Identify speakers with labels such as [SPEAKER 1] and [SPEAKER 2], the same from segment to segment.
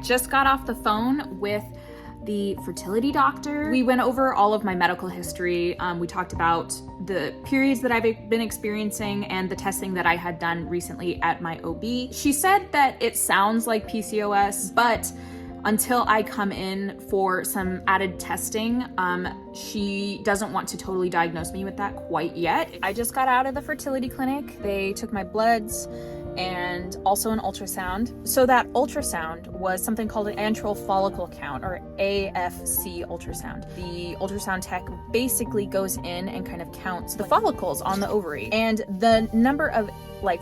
[SPEAKER 1] Just got off the phone with the fertility doctor. We went over all of my medical history. We talked about the periods that I've been experiencing and the testing that I had done recently at my OB. She said that it sounds like PCOS, but until I come in for some added testing, she doesn't want to totally diagnose me with that quite yet. I just got out of the fertility clinic. They took my bloods and also an ultrasound. So that ultrasound was something called an antral follicle count, or AFC ultrasound. The ultrasound tech basically goes in and kind of counts the follicles on the ovary, and the number of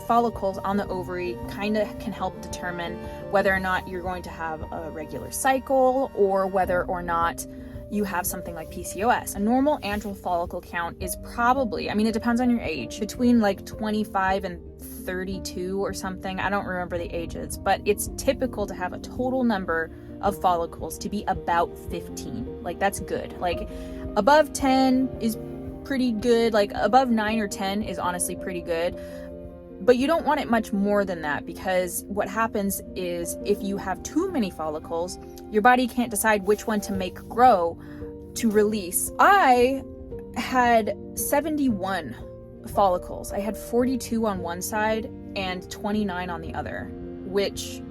[SPEAKER 1] follicles on the ovary kind of can help determine whether or not you're going to have a regular cycle or whether or not you have something like PCOS. A normal antral follicle count is probably, I mean, it depends on your age, between 25 and 32 or something. I don't remember the ages, but it's typical to have a total number of follicles to be about 15. That's good. Above 10 is pretty good. Above 9 or 10 is honestly pretty good. But you don't want it much more than that, because what happens is if you have too many follicles, your body can't decide which one to make grow to release. I had 71 follicles. I had 42 on one side and 29 on the other, which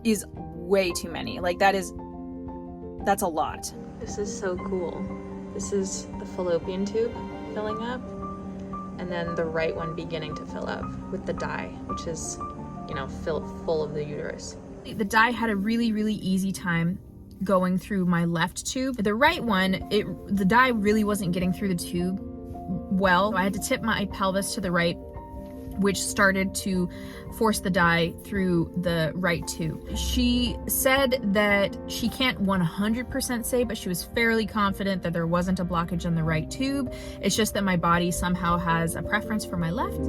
[SPEAKER 1] is way too many. That's a lot. This is so cool. This is the fallopian tube filling up, and then the right one beginning to fill up with the dye, which is, full of the uterus. The dye had a really, really easy time going through my left tube. The right one, the dye really wasn't getting through the tube well. I had to tip my pelvis to the right, which started to force the dye through the right tube. She said that she can't 100% say, but she was fairly confident that there wasn't a blockage in the right tube. It's just that my body somehow has a preference for my left.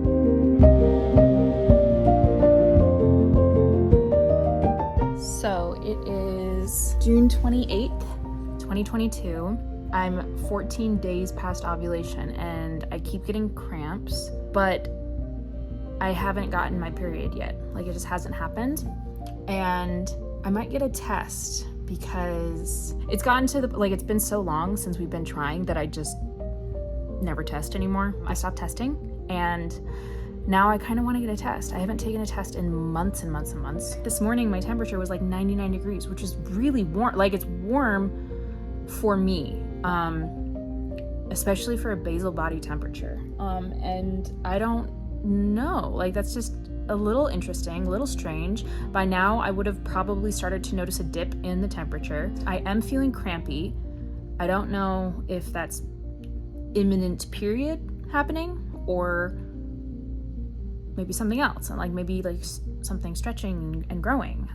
[SPEAKER 1] So it is June 28th, 2022. I'm 14 days past ovulation and I keep getting cramps, but I haven't gotten my period yet. It just hasn't happened. And I might get a test because it's gotten to it's been so long since we've been trying that I just never test anymore. I stopped testing, and now I kind of want to get a test. I haven't taken a test in months and months and months. This morning, my temperature was 99 degrees, which is really warm. It's warm for me, especially for a basal body temperature. And I don't know, that's just a little interesting, a little strange. By now, I would have probably started to notice a dip in the temperature. I am feeling crampy. I don't know if that's imminent period happening or maybe something else, and maybe something stretching and growing.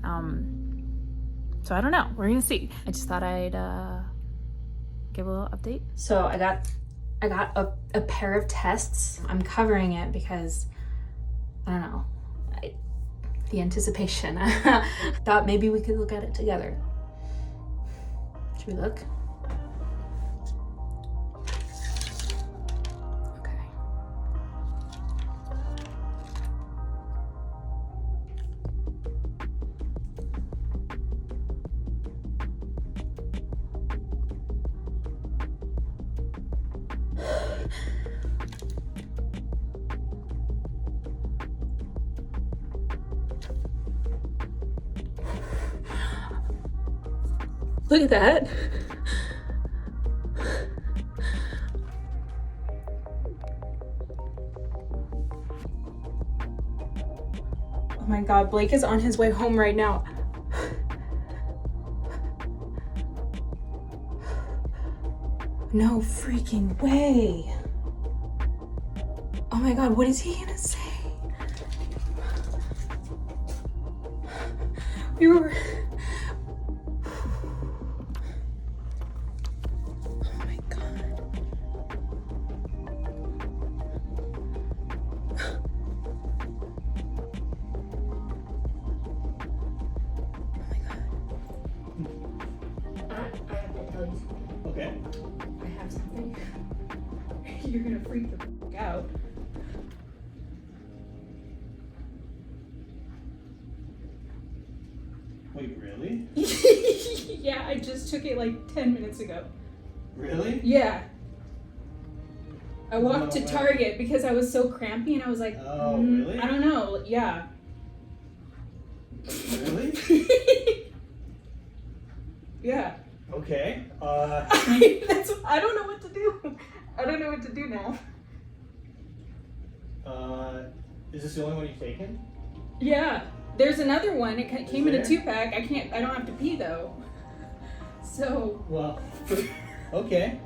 [SPEAKER 1] So I don't know. We're gonna see. I just thought I'd give a little update. So I got a pair of tests. I'm covering it because I don't know, the anticipation. Thought maybe we could look at it together. Should we look? Look at that. Oh my God, Blake is on his way home right now. No freaking way. Oh my God, what is he gonna say? We were... Oh my God. Oh my God.
[SPEAKER 2] I have to tell you something.
[SPEAKER 3] Okay.
[SPEAKER 1] I have something. You're gonna freak the fuck out.
[SPEAKER 3] Wait, really?
[SPEAKER 1] Yeah, I just took it like 10 minutes ago.
[SPEAKER 3] Really?
[SPEAKER 1] Yeah. I walked to
[SPEAKER 3] No way.
[SPEAKER 1] Target because I was so crampy and I was like,
[SPEAKER 3] Oh, really?
[SPEAKER 1] I don't know. Yeah.
[SPEAKER 3] Really?
[SPEAKER 1] Yeah.
[SPEAKER 3] Okay.
[SPEAKER 1] I don't know what to do. I don't know what to do now.
[SPEAKER 3] Is this the only one you've taken?
[SPEAKER 1] Yeah. There's another one. It came in a
[SPEAKER 3] there?
[SPEAKER 1] 2-pack. I don't have to pee though. So.
[SPEAKER 3] Well, okay.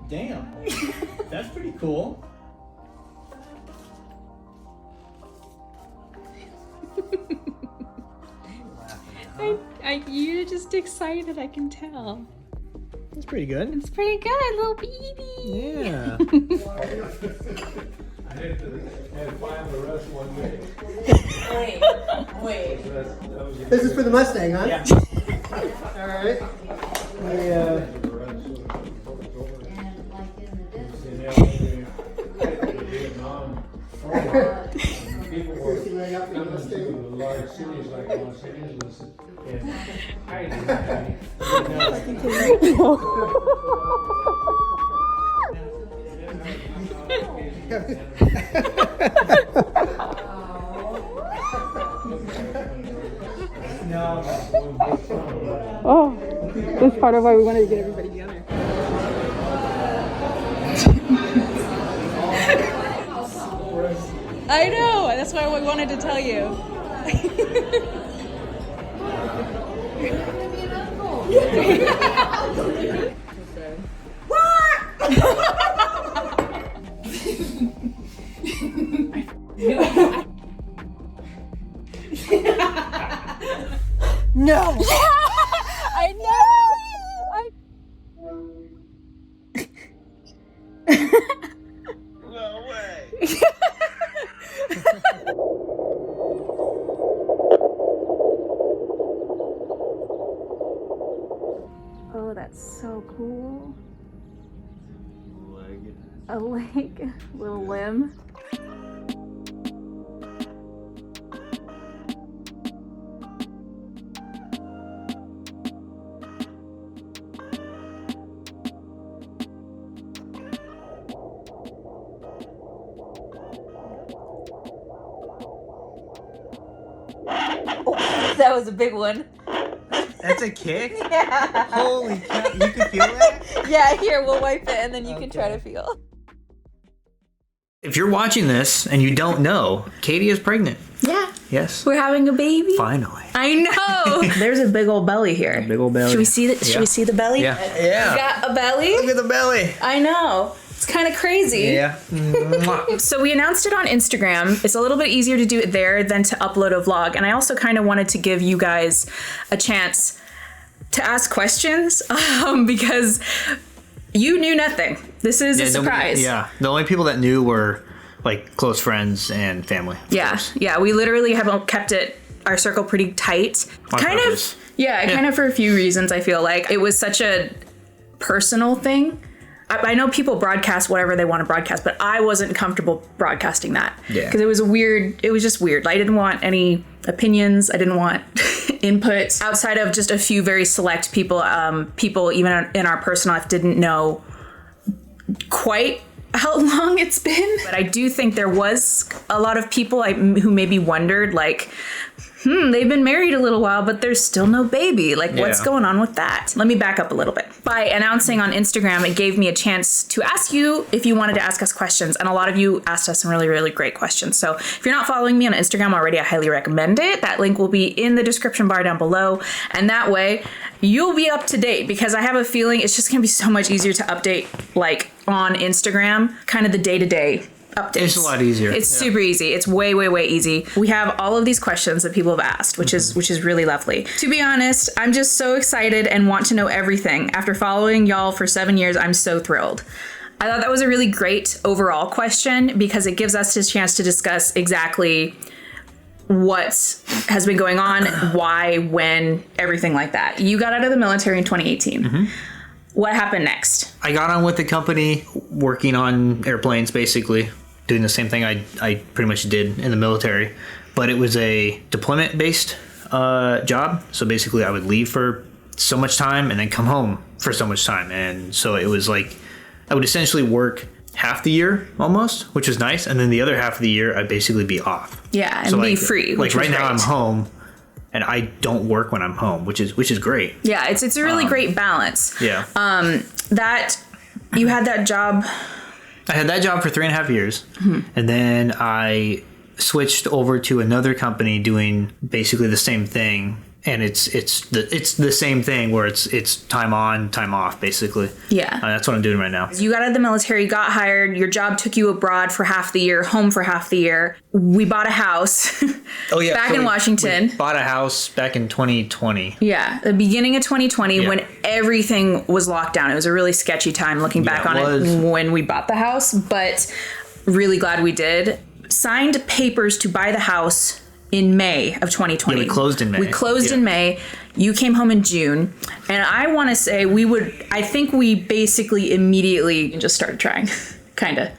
[SPEAKER 3] Damn. That's pretty cool.
[SPEAKER 1] You're just excited, I can tell.
[SPEAKER 3] That's pretty good.
[SPEAKER 1] It's pretty good, little baby.
[SPEAKER 3] Yeah.
[SPEAKER 4] I had to find the rest one day.
[SPEAKER 2] Wait.
[SPEAKER 5] This is for the Mustang, huh?
[SPEAKER 3] Yeah.
[SPEAKER 5] All right.
[SPEAKER 2] And like in the distance.
[SPEAKER 4] Vietnam, people were coming to the large cities like Los Angeles and hiding.
[SPEAKER 1] Oh, that's part of why we wanted to get everybody together. I know, that's why we wanted to tell you.
[SPEAKER 5] No.
[SPEAKER 1] I know.
[SPEAKER 3] No way.
[SPEAKER 1] Oh, that's so cool. A leg, little limb. That was a big one.
[SPEAKER 3] That's a kick?
[SPEAKER 1] Yeah.
[SPEAKER 3] Holy cow. You can feel that?
[SPEAKER 1] Yeah, here, we'll wipe it and then you can try to feel.
[SPEAKER 3] If you're watching this and you don't know, Caty is pregnant.
[SPEAKER 1] Yeah.
[SPEAKER 3] Yes.
[SPEAKER 1] We're having a baby.
[SPEAKER 3] Finally.
[SPEAKER 1] I know. There's a big old belly here.
[SPEAKER 3] Big old belly.
[SPEAKER 1] Should we see the Should we see the belly?
[SPEAKER 3] Yeah. Yeah.
[SPEAKER 1] Got a belly?
[SPEAKER 3] Look at the belly.
[SPEAKER 1] I know. It's kind of crazy.
[SPEAKER 3] Yeah. Mwah.
[SPEAKER 1] So we announced it on Instagram. It's a little bit easier to do it there than to upload a vlog. And I also kind of wanted to give you guys a chance to ask questions because you knew nothing. This is a surprise.
[SPEAKER 3] The only people that knew were like close friends and family.
[SPEAKER 1] Yeah. We literally have kept our circle pretty tight.
[SPEAKER 3] On
[SPEAKER 1] kind
[SPEAKER 3] purpose.
[SPEAKER 1] of. Yeah, kind of for a few reasons. I feel like it was such a personal thing. I know people broadcast whatever they want to broadcast, but I wasn't comfortable broadcasting that.
[SPEAKER 3] Yeah.
[SPEAKER 1] Because it was just weird. I didn't want any opinions. I didn't want input outside of just a few very select people. People even in our personal life didn't know quite how long it's been. But I do think there was a lot of people who maybe wondered, like, they've been married a little while, but there's still no baby. Like, what's
[SPEAKER 3] Yeah.
[SPEAKER 1] going on with that? Let me back up a little bit. By announcing on Instagram, it gave me a chance to ask you if you wanted to ask us questions. And a lot of you asked us some really, really great questions. So if you're not following me on Instagram already, I highly recommend it. That link will be in the description bar down below. And that way you'll be up to date, because I have a feeling it's just going to be so much easier to update like on Instagram, kind of the day-to-day updates.
[SPEAKER 3] It's a lot easier.
[SPEAKER 1] It's super easy. It's way, way, way easy. We have all of these questions that people have asked, which
[SPEAKER 3] Mm-hmm.
[SPEAKER 1] is really lovely. To be honest, I'm just so excited and want to know everything. After following y'all for 7 years, I'm so thrilled. I thought that was a really great overall question, because it gives us a chance to discuss exactly what has been going on, why, when, everything like that. You got out of the military in 2018.
[SPEAKER 3] Mm-hmm.
[SPEAKER 1] What happened next?
[SPEAKER 3] I got on with the company working on airplanes, basically doing the same thing I pretty much did in the military, but it was a deployment-based job. So basically I would leave for so much time and then come home for so much time. And so it was like I would essentially work half the year almost, which was nice. And then the other half of the year I'd basically be off.
[SPEAKER 1] Yeah, and
[SPEAKER 3] so
[SPEAKER 1] be
[SPEAKER 3] like,
[SPEAKER 1] free.
[SPEAKER 3] Like
[SPEAKER 1] which was
[SPEAKER 3] right now
[SPEAKER 1] great.
[SPEAKER 3] I'm home and I don't work when I'm home, which is great.
[SPEAKER 1] Yeah, it's a really great balance.
[SPEAKER 3] Yeah.
[SPEAKER 1] That you had that job.
[SPEAKER 3] I had that job for 3.5 years, and then I switched over to another company doing basically the same thing. And it's the same thing where it's time on, time off, basically.
[SPEAKER 1] Yeah.
[SPEAKER 3] That's what I'm doing right now.
[SPEAKER 1] You got out of the military, got hired, your job took you abroad for half the year, home for half the year. We bought a house
[SPEAKER 3] Oh yeah,
[SPEAKER 1] back
[SPEAKER 3] so
[SPEAKER 1] in Washington.
[SPEAKER 3] We bought a house back in 2020.
[SPEAKER 1] Yeah, the beginning of 2020
[SPEAKER 3] Yeah.
[SPEAKER 1] when everything was locked down. It was a really sketchy time looking back on it when we bought the house, but really glad we did. Signed papers to buy the house in May of 2020.
[SPEAKER 3] Yeah, we closed in May.
[SPEAKER 1] We closed in May. You came home in June. And I want to say I think we basically immediately just started trying, kind of.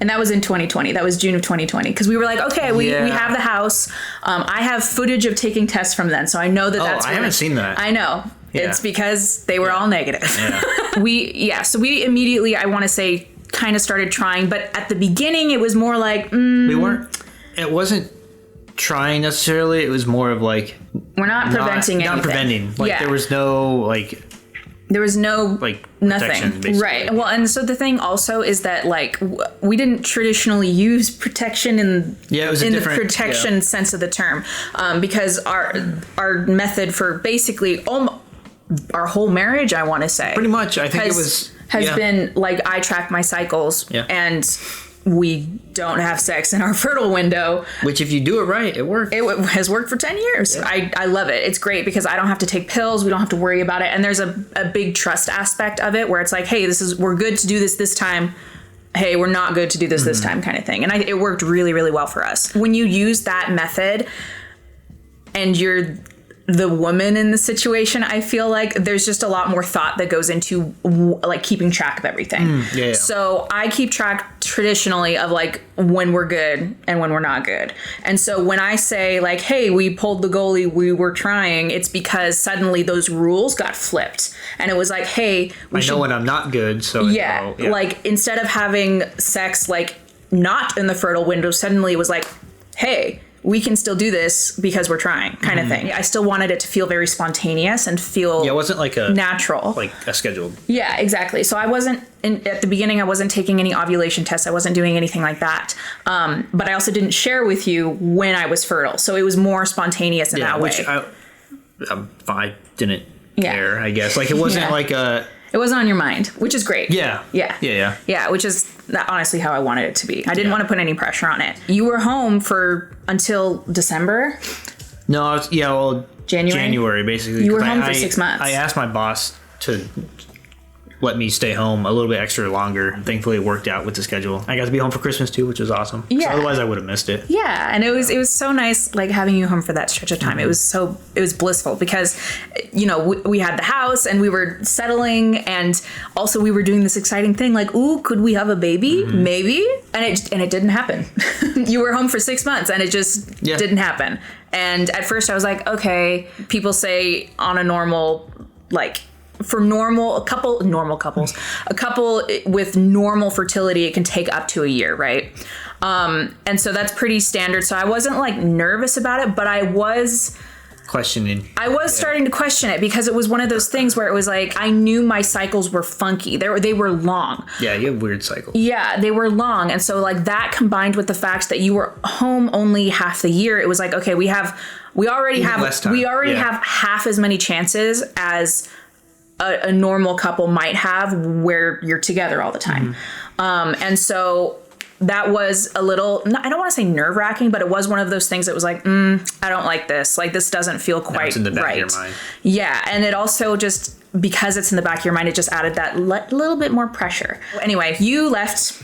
[SPEAKER 1] And that was in 2020. That was June of 2020. Because we were like, okay, we have the house. I have footage of taking tests from then. So I know that's
[SPEAKER 3] I haven't seen that.
[SPEAKER 1] I know.
[SPEAKER 3] Yeah.
[SPEAKER 1] It's because they were all negative.
[SPEAKER 3] Yeah.
[SPEAKER 1] So we immediately, I want to say, kind of started trying. But at the beginning, it was more like,
[SPEAKER 3] It wasn't trying necessarily. It was more of like
[SPEAKER 1] we're not preventing anything.
[SPEAKER 3] Not preventing. Like there was no
[SPEAKER 1] nothing,
[SPEAKER 3] protection, basically.
[SPEAKER 1] right? Well, and so the thing also is that like we didn't traditionally use protection in
[SPEAKER 3] it was
[SPEAKER 1] in the
[SPEAKER 3] different
[SPEAKER 1] protection sense of the term, because our method for basically our whole marriage, I want to say,
[SPEAKER 3] pretty much. I think
[SPEAKER 1] has been like I track my cycles and we don't have sex in our fertile window.
[SPEAKER 3] Which, if you do it right, it works.
[SPEAKER 1] It has worked for 10 years. Yeah. I love it. It's great because I don't have to take pills. We don't have to worry about it. And there's a big trust aspect of it where it's like, hey, we're good to do this time. Hey, we're not good to do this time kind of thing. And it worked really, really well for us. When you use that method and you're the woman in the situation, I feel like there's just a lot more thought that goes into like keeping track of everything. So I keep track traditionally of like when we're good and when we're not good. And so when I say like, hey, we pulled the goalie, we were trying, it's because suddenly those rules got flipped. And it was like, hey,
[SPEAKER 3] I know when I'm not good. So
[SPEAKER 1] like instead of having sex like not in the fertile window, suddenly it was like, hey, we can still do this because we're trying kind of thing. I still wanted it to feel very spontaneous and feel
[SPEAKER 3] it wasn't like a
[SPEAKER 1] natural,
[SPEAKER 3] like a scheduled.
[SPEAKER 1] Yeah, exactly. So I wasn't at the beginning, I wasn't taking any ovulation tests. I wasn't doing anything like that. But I also didn't share with you when I was fertile. So it was more spontaneous in that way.
[SPEAKER 3] Which I didn't care, I guess. Like it wasn't like a...
[SPEAKER 1] It wasn't on your mind, which is great.
[SPEAKER 3] Yeah,
[SPEAKER 1] which is honestly how I wanted it to be. I didn't want to put any pressure on it. You were home until December?
[SPEAKER 3] No, January basically.
[SPEAKER 1] You were home for 6 months.
[SPEAKER 3] I asked my boss to let me stay home a little bit extra longer. Thankfully, it worked out with the schedule. I got to be home for Christmas too, which was awesome.
[SPEAKER 1] Yeah.
[SPEAKER 3] So otherwise, I would have missed it.
[SPEAKER 1] Yeah, and it was so nice, like having you home for that stretch of time. It was blissful because, we had the house and we were settling, and also we were doing this exciting thing, like, ooh, could we have a baby? Maybe, and it didn't happen. You were home for 6 months, and it just didn't happen. And at first, I was like, okay. People say on a normal, like. For a couple with normal fertility, it can take up to a year, right? And so that's pretty standard. So I wasn't like nervous about it, but I was
[SPEAKER 3] Questioning.
[SPEAKER 1] starting to question it because it was one of those things where it was like, I knew my cycles were funky. They were long.
[SPEAKER 3] Yeah, you have weird cycles.
[SPEAKER 1] Yeah, they were long. And so like that combined with the fact that you were home only half the year, it was like, okay, we already have half as many chances as a normal couple might have where you're together all the time. And so that was a little, I don't want to say nerve wracking, but it was one of those things that was like, I don't like this. Like, this doesn't feel quite
[SPEAKER 3] it's in the back
[SPEAKER 1] right.
[SPEAKER 3] of your mind.
[SPEAKER 1] Yeah. And it also just, because it's in the back of your mind, it just added that little bit more pressure. Anyway, you left,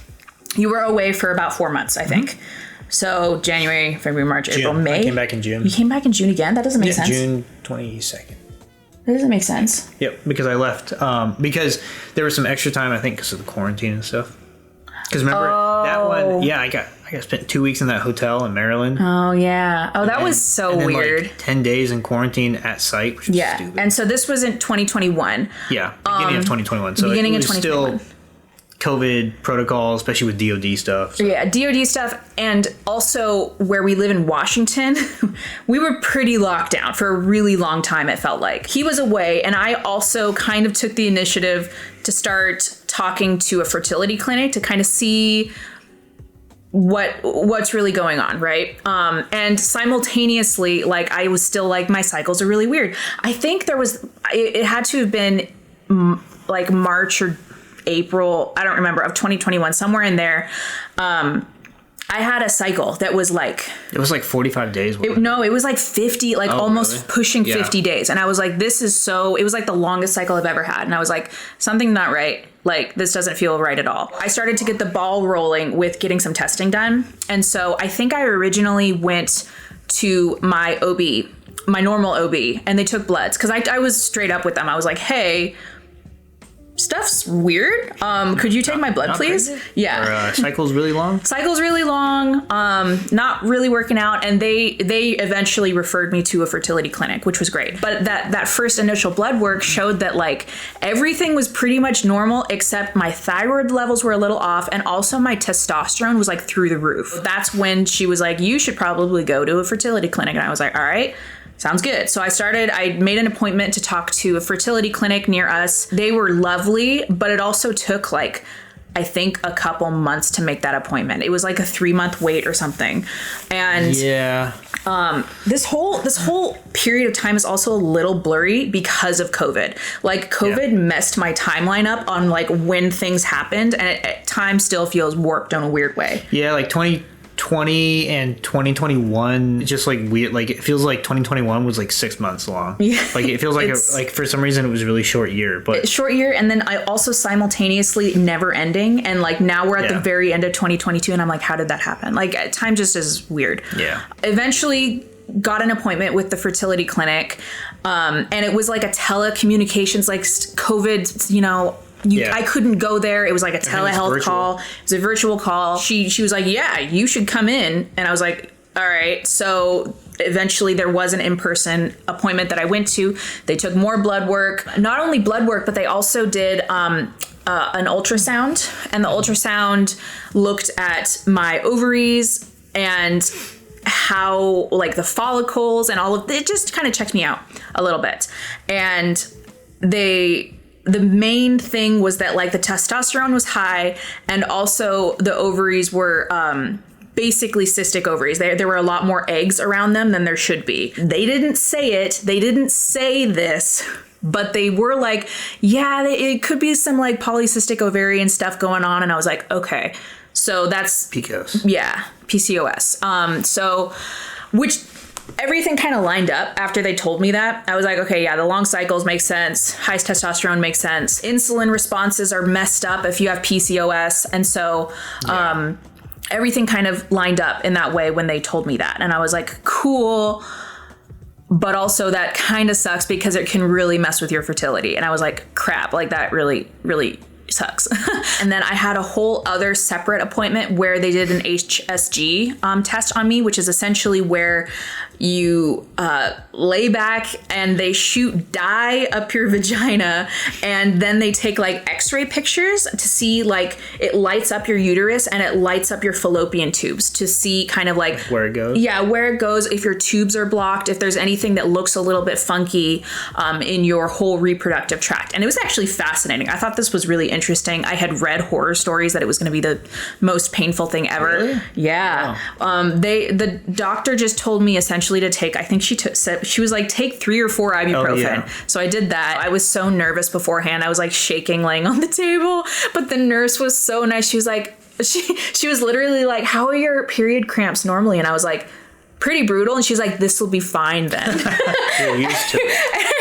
[SPEAKER 1] you were away for about 4 months, I think. So January, February, March, April, May.
[SPEAKER 3] I came back in June.
[SPEAKER 1] You came back in June again? That doesn't make sense.
[SPEAKER 3] June 22nd.
[SPEAKER 1] That doesn't make sense.
[SPEAKER 3] Yep, because I left. Because there was some extra time, I think, because of the quarantine and stuff. Because remember that one? Yeah, I got spent 2 weeks in that hotel in Maryland.
[SPEAKER 1] Oh yeah. Oh, that was so weird.
[SPEAKER 3] Like 10 days in quarantine at site, which was stupid.
[SPEAKER 1] And so this was in 2021.
[SPEAKER 3] Yeah, beginning of 2021. So
[SPEAKER 1] beginning
[SPEAKER 3] it
[SPEAKER 1] of
[SPEAKER 3] was
[SPEAKER 1] 2021.
[SPEAKER 3] still COVID protocol, especially with DoD stuff. So.
[SPEAKER 1] Yeah, DoD stuff, and also where we live in Washington, we were pretty locked down for a really long time, it felt like. He was away, and I also kind of took the initiative to start talking to a fertility clinic to kind of see what's really going on, right? And simultaneously, like, I was still like, my cycles are really weird. I think it had to have been like March or April, I don't remember, of 2021, somewhere in there. I had a cycle that was like...
[SPEAKER 3] It was like 45 days.
[SPEAKER 1] It was like 50, like almost
[SPEAKER 3] really?
[SPEAKER 1] pushing 50 days. And I was like, it was like the longest cycle I've ever had. And I was like, something's not right. Like, this doesn't feel right at all. I started to get the ball rolling with getting some testing done. And so I think I originally went to my OB, my normal OB, and they took bloods. Because I was straight up with them. I was like, hey... stuff's weird. Could you take my blood, please?
[SPEAKER 3] Pregnant?
[SPEAKER 1] Yeah.
[SPEAKER 3] Or, cycle's really long?
[SPEAKER 1] Cycle's really long. Not really working out. And they eventually referred me to a fertility clinic, which was great. But that first initial blood work showed that like everything was pretty much normal, except my thyroid levels were a little off. And also my testosterone was like through the roof. That's when she was like, you should probably go to a fertility clinic. And I was like, all right. Sounds good. So I made an appointment to talk to a fertility clinic near us. They were lovely, but it also took like, I think a couple months to make that appointment. It was like a 3-month wait or something. And
[SPEAKER 3] yeah,
[SPEAKER 1] this whole period of time is also a little blurry because of COVID. Like COVID messed my timeline up on like when things happened, and at times still feels warped in a weird way.
[SPEAKER 3] Yeah, like 2020 and 2021, just like weird. Like it feels like 2021 was like 6 months long. Yeah, like it feels like like for some reason it was a really short year. But
[SPEAKER 1] short year, and then I also simultaneously never ending, and like now we're at the very end of 2022, and I'm like, how did that happen? Like time just is weird.
[SPEAKER 3] Yeah.
[SPEAKER 1] Eventually got an appointment with the fertility clinic, and it was like a telecommunications, like COVID, you know. I couldn't go there. It was like a telehealth call. It was a virtual call. She was like, yeah, you should come in. And I was like, all right. So eventually there was an in-person appointment that I went to. They took more blood work, not only blood work, but they also did an ultrasound. And the ultrasound looked at my ovaries and how like the follicles and all of it, just kind of checked me out a little bit. And the main thing was that like the testosterone was high, and also the ovaries were basically cystic ovaries. There were a lot more eggs around them than there should be. They didn't say it. They didn't say this, but they were like, yeah, it could be some like polycystic ovarian stuff going on. And I was like, okay, so that's
[SPEAKER 3] PCOS.
[SPEAKER 1] Yeah, PCOS. So which everything kind of lined up after they told me that. I was like, okay, yeah, the long cycles make sense. High testosterone makes sense. Insulin responses are messed up if you have PCOS. And so everything kind of lined up in that way when they told me that. And I was like, cool. But also that kind of sucks because it can really mess with your fertility. And I was like, crap, like that really, really sucks. And then I had a whole other separate appointment where they did an HSG test on me, which is essentially where you lay back and they shoot dye up your vagina, and then they take like x-ray pictures to see like it lights up your uterus and it lights up your fallopian tubes to see kind of like
[SPEAKER 3] Where it goes?
[SPEAKER 1] Yeah, where it goes, if your tubes are blocked, if there's anything that looks a little bit funky in your whole reproductive tract. And it was actually fascinating. I thought this was really interesting. I had read horror stories that it was going to be the most painful thing ever.
[SPEAKER 3] Really?
[SPEAKER 1] Yeah. The doctor just told me essentially to take, I think she was like, take 3 or 4 ibuprofen.
[SPEAKER 3] Oh, yeah.
[SPEAKER 1] So I did that. I was so nervous beforehand. I was like shaking laying on the table, but the nurse was so nice. She was like, she was literally like, how are your period cramps normally? And I was like, pretty brutal. And she's like, this will be fine then.
[SPEAKER 3] You're used to it.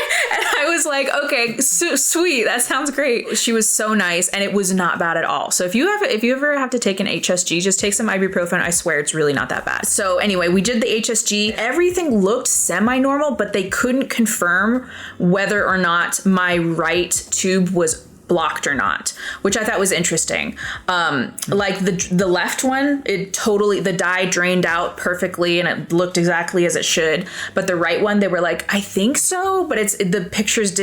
[SPEAKER 1] I was like, okay, sweet. That sounds great. She was so nice, and it was not bad at all. So if you ever have to take an HSG, just take some ibuprofen. I swear it's really not that bad. So anyway, we did the HSG. Everything looked semi-normal, but they couldn't confirm whether or not my right tube was blocked or not, which I thought was interesting. Like the left one, the dye drained out perfectly and it looked exactly as it should. But the right one, they were like, I think so, but the pictures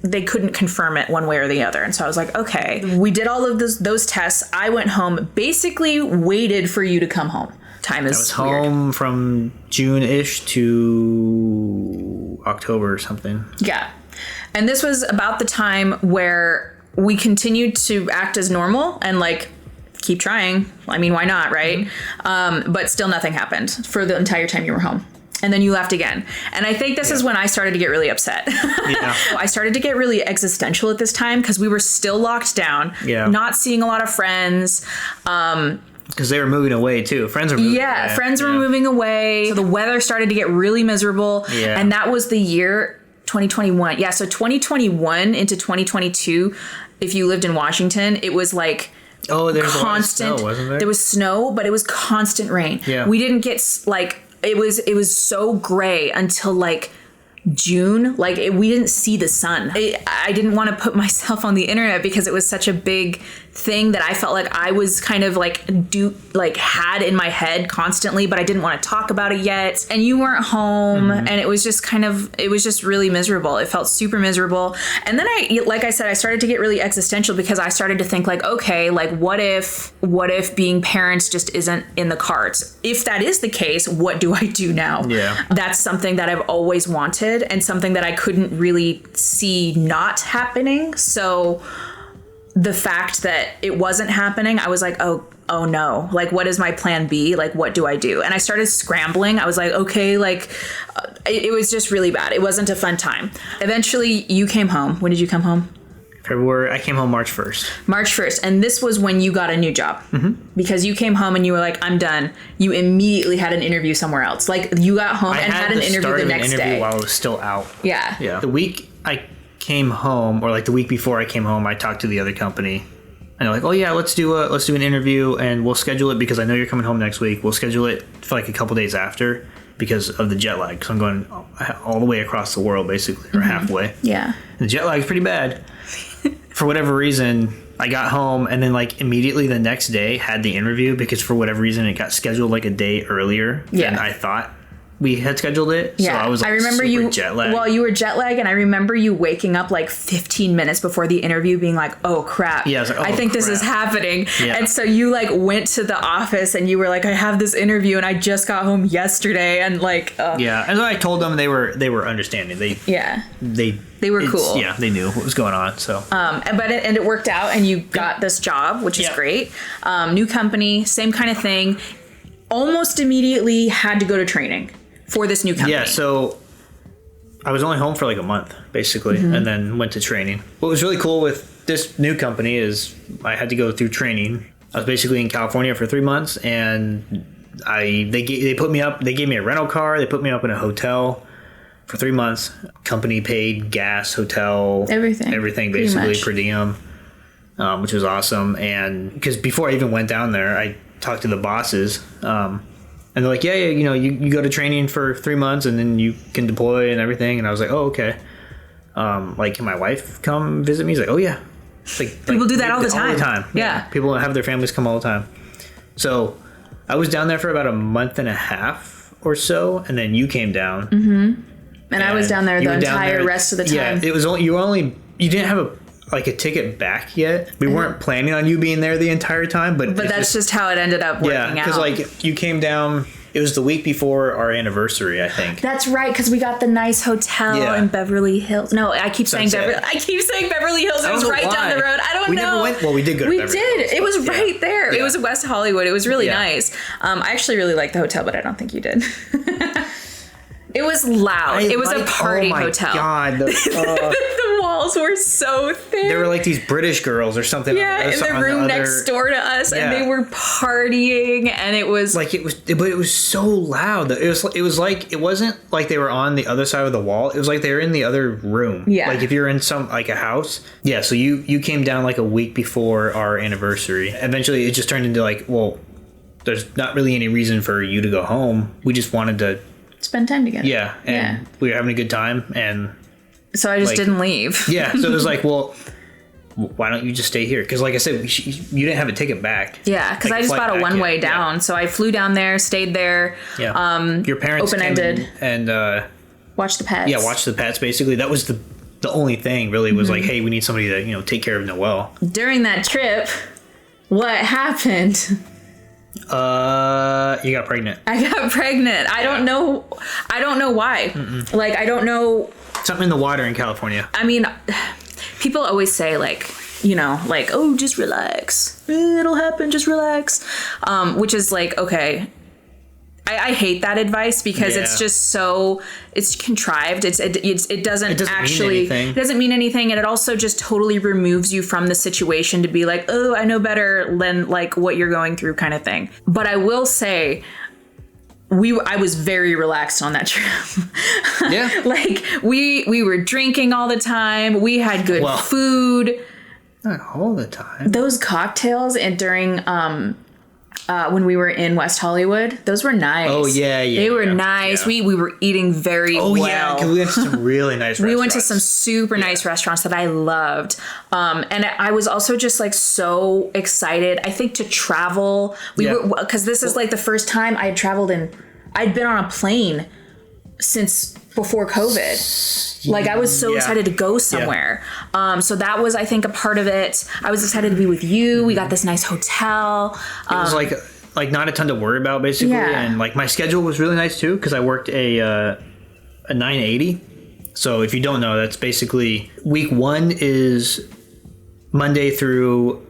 [SPEAKER 1] they couldn't confirm it one way or the other. And so I was like, okay. We did all of those tests. I went home, basically waited for you to come home. Time is
[SPEAKER 3] I was
[SPEAKER 1] weird.
[SPEAKER 3] home from June-ish to October or something.
[SPEAKER 1] Yeah. And this was about the time where we continued to act as normal and like keep trying. I mean, why not, right? But still nothing happened for the entire time you were home. And then you left again. And I think this is when I started to get really upset.
[SPEAKER 3] Yeah.
[SPEAKER 1] I started to get really existential at this time because we were still locked down, not seeing a lot of friends.
[SPEAKER 3] Because they were moving away too. Friends were moving away.
[SPEAKER 1] Friends were moving away. So the weather started to get really miserable.
[SPEAKER 3] Yeah.
[SPEAKER 1] And that was the year 2021. Yeah, so 2021 into 2022, if you lived in Washington, it was like
[SPEAKER 3] there's
[SPEAKER 1] constant.
[SPEAKER 3] Snow, wasn't there?
[SPEAKER 1] There was snow, but it was constant rain.
[SPEAKER 3] Yeah.
[SPEAKER 1] We didn't get like it was so gray until like June. Like we didn't see the sun. I didn't want to put myself on the internet because it was such a big thing that I felt like I was kind of had in my head constantly, but I didn't want to talk about it yet. And you weren't home, and it was just really miserable. It felt super miserable. And then like I said, I started to get really existential because I started to think like, okay, like what if being parents just isn't in the cards? If that is the case, what do I do now?
[SPEAKER 3] Yeah.
[SPEAKER 1] That's something that I've always wanted and something that I couldn't really see not happening. So the fact that it wasn't happening, I was like, oh no, like what is my plan B? Like what do I do? And I started scrambling. I was like, okay, like it was just really bad. It wasn't a fun time. Eventually you came home. When did you come home?
[SPEAKER 3] February. I came home March 1st.
[SPEAKER 1] March 1st. And this was when you got a new job. Because you came home and you were like, I'm done. You immediately had an interview somewhere else. Like you got home and had an interview the next day.
[SPEAKER 3] While I was still out.
[SPEAKER 1] Yeah.
[SPEAKER 3] Yeah. The week I came home, or like the week before I came home, I talked to the other company, and they're like, "Oh yeah, let's do an interview, and we'll schedule it because I know you're coming home next week. We'll schedule it for like a couple days after because of the jet lag. Because I'm going all the way across the world, basically, or halfway.
[SPEAKER 1] Yeah.
[SPEAKER 3] The jet lag is pretty bad. For whatever reason, I got home and then like immediately the next day had the interview because for whatever reason it got scheduled like a day earlier than I thought we had scheduled it.
[SPEAKER 1] Yeah.
[SPEAKER 3] So I was like,
[SPEAKER 1] I remember
[SPEAKER 3] super
[SPEAKER 1] you
[SPEAKER 3] jet lagged.
[SPEAKER 1] Well, you were jet lagged, and I remember you waking up like 15 minutes before the interview being like, oh crap.
[SPEAKER 3] Yeah, I was like,
[SPEAKER 1] I think this is happening.
[SPEAKER 3] Yeah.
[SPEAKER 1] And so you like went to the office and you were like, I have this interview and I just got home yesterday, and like
[SPEAKER 3] yeah, and then I told them they were understanding. They were cool. Yeah, they knew what was going on. So
[SPEAKER 1] it worked out, and you got this job, which is great. New company, same kind of thing. Almost immediately had to go to training for this new company.
[SPEAKER 3] Yeah, so I was only home for like a month, basically, and then went to training. What was really cool with this new company is I had to go through training. I was basically in California for 3 months, and they put me up. They gave me a rental car. They put me up in a hotel for 3 months. Company paid gas, hotel, everything basically per diem, which was awesome. And because before I even went down there, I talked to the bosses. And they're like, yeah, you go to training for 3 months and then you can deploy and everything. And I was like, oh, okay. Like, can my wife come visit me? He's like, oh, yeah.
[SPEAKER 1] People do that all the time.
[SPEAKER 3] All the time.
[SPEAKER 1] Yeah.
[SPEAKER 3] People have their families come all the time. So I was down there for about a month and a half. or so, and then you came down.
[SPEAKER 1] And I was down there
[SPEAKER 3] you
[SPEAKER 1] the
[SPEAKER 3] were down
[SPEAKER 1] entire
[SPEAKER 3] there-
[SPEAKER 1] rest of the time.
[SPEAKER 3] Yeah, it was only you didn't have a ticket back yet. We weren't planning on you being there the entire time, but
[SPEAKER 1] that's just how it ended up working out.
[SPEAKER 3] because like you came down. It was the week before our anniversary, I think.
[SPEAKER 1] That's right, because we got the nice hotel in Beverly Hills. No, I keep saying Beverly. I keep saying Beverly Hills. It was right down the road. I don't know.
[SPEAKER 3] We never went. Well, we did go to
[SPEAKER 1] We
[SPEAKER 3] Beverly
[SPEAKER 1] did.
[SPEAKER 3] Hills,
[SPEAKER 1] It was
[SPEAKER 3] but
[SPEAKER 1] right there.
[SPEAKER 3] Yeah.
[SPEAKER 1] It was West Hollywood. It was really
[SPEAKER 3] Yeah.
[SPEAKER 1] nice. I actually really liked the hotel, but I don't think you did. It was loud. It was a party hotel.
[SPEAKER 3] Oh my God.
[SPEAKER 1] The walls were so thin.
[SPEAKER 3] They were like these British girls or something.
[SPEAKER 1] Yeah, in the room next door to us, and they were partying, and it was
[SPEAKER 3] but it was so loud. It was like it wasn't like they were on the other side of the wall. It was like they were in the other room.
[SPEAKER 1] Yeah,
[SPEAKER 3] like if you're in some like a house. Yeah, so you came down like a week before our anniversary. Eventually, it just turned into like, well, there's not really any reason for you to go home. We just wanted to
[SPEAKER 1] spend time together.
[SPEAKER 3] Yeah, and we were having a good time, and
[SPEAKER 1] so I just didn't leave.
[SPEAKER 3] Yeah, so it was like, well, why don't you just stay here? Because like I said, you didn't have a ticket back.
[SPEAKER 1] Yeah, because I just bought a one-way down. So I flew down there, stayed there.
[SPEAKER 3] Yeah. Your parents
[SPEAKER 1] open-ended
[SPEAKER 3] came and
[SPEAKER 1] watched the pets.
[SPEAKER 3] Yeah, watched the pets. Basically, that was the only thing really was like, hey, we need somebody to take care of Noelle.
[SPEAKER 1] During that trip, what happened?
[SPEAKER 3] You got pregnant.
[SPEAKER 1] I got pregnant. I don't know why. Like, I don't know.
[SPEAKER 3] Something in the water in California.
[SPEAKER 1] I mean, people always say like, oh, just relax. It'll happen. Just relax. Which is like, okay. I hate that advice because it's just it's contrived. It doesn't actually
[SPEAKER 3] mean anything.
[SPEAKER 1] It doesn't mean anything, and it also just totally removes you from the situation to be like, oh, I know better than like what you're going through kind of thing. But I will say, I was very relaxed on that trip.
[SPEAKER 3] Yeah.
[SPEAKER 1] Like we were drinking all the time. We had good food.
[SPEAKER 3] Not all the time.
[SPEAKER 1] Those cocktails and during when we were in West Hollywood, those were nice.
[SPEAKER 3] Oh yeah,
[SPEAKER 1] they were nice.
[SPEAKER 3] Yeah.
[SPEAKER 1] We were eating very well.
[SPEAKER 3] Oh yeah, because we went to some really nice restaurants.
[SPEAKER 1] We went to some super nice restaurants that I loved. And I was also just like so excited, I think, to travel. Because this is like the first time I had traveled I'd been on a plane since before COVID. Like I was so excited to go somewhere. So that was, I think, a part of it. I was excited to be with you. We got this nice hotel.
[SPEAKER 3] It was like not a ton to worry about basically.
[SPEAKER 1] Yeah.
[SPEAKER 3] And like my schedule was really nice too because I worked a 980. So if you don't know, that's basically week 1 is Monday through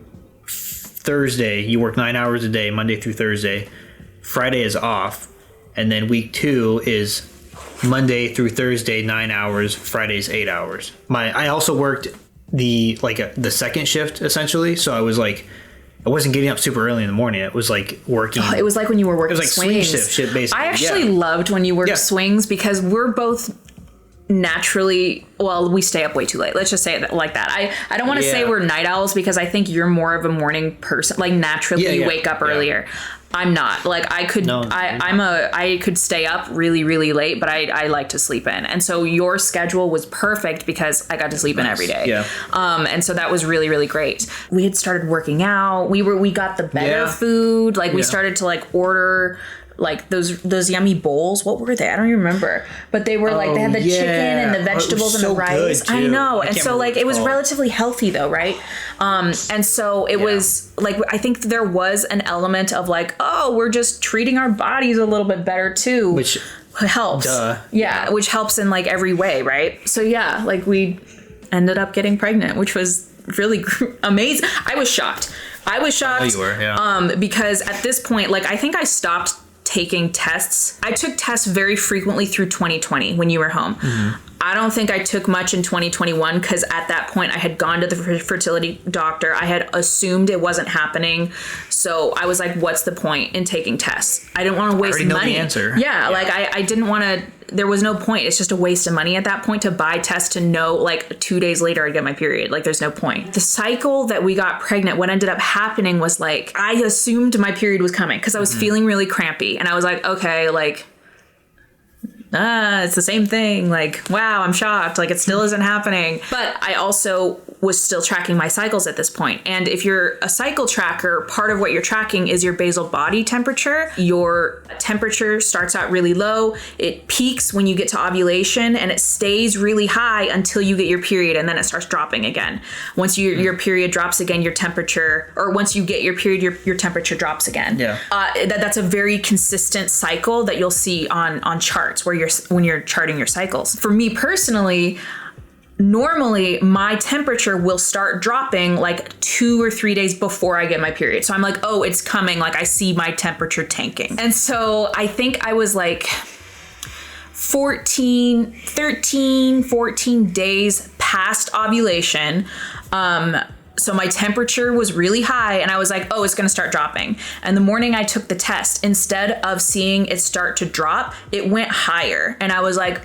[SPEAKER 3] Thursday. You work 9 hours a day, Monday through Thursday. Friday is off. And then week 2 is Monday through Thursday, 9 hours, Fridays, 8 hours. I also worked the second shift essentially. So I was like, I wasn't getting up super early in the morning. It was like working.
[SPEAKER 1] It was like when you were working
[SPEAKER 3] it was like
[SPEAKER 1] swings.
[SPEAKER 3] swing shift shit basically.
[SPEAKER 1] I actually loved when you worked swings because we're both naturally, we stay up way too late. Let's just say it like that. I don't want to say we're night owls because I think you're more of a morning person. Like naturally you wake up earlier. I'm not. Like I could I could stay up really, really late, but I like to sleep in. And so your schedule was perfect because I got to sleep in every day.
[SPEAKER 3] Yeah.
[SPEAKER 1] And so that was really, really great. We had started working out. We got the better food. Like we started to like order like those yummy bowls. What were they? I don't even remember. But they were like they had the chicken and the vegetables and the rice. I know. And so like it was relatively healthy though, right? And so it was like I think there was an element of like, oh, we're just treating our bodies a little bit better too. Which helps. Yeah, which helps in like every way, right? So yeah, like we ended up getting pregnant, which was really amazing. I was shocked. I know you were, because at this point, like I think I stopped taking tests. I took tests very frequently through 2020 when you were home. Mm-hmm. I don't think I took much in 2021 because at that point I had gone to the fertility doctor. I had assumed it wasn't happening. So I was like, what's the point in taking tests? I didn't want to waste money.
[SPEAKER 3] I already know the answer.
[SPEAKER 1] Yeah, like I didn't want to, there was no point. It's just a waste of money at that point to buy tests to know like 2 days later I'd get my period. Like there's no point. The cycle that we got pregnant, what ended up happening was like, I assumed my period was coming because I was feeling really crampy. And I was like, okay, like, it's the same thing. Like, wow, I'm shocked. Like it still isn't happening. But I also was still tracking my cycles at this point. And if you're a cycle tracker, part of what you're tracking is your basal body temperature. Your temperature starts out really low. It peaks when you get to ovulation and it stays really high until you get your period, and then it starts dropping again. Once your period drops again, your temperature, or once you get your period, your temperature drops again.
[SPEAKER 3] Yeah.
[SPEAKER 1] That's a very consistent cycle that you'll see on charts when you're charting your cycles. For me personally, normally my temperature will start dropping like 2 or 3 days before I get my period. So I'm like, oh, it's coming. Like I see my temperature tanking. And so I think I was like 13, 14 days past ovulation. So my temperature was really high and I was like, oh, it's going to start dropping. And the morning I took the test, instead of seeing it start to drop, it went higher. And I was like,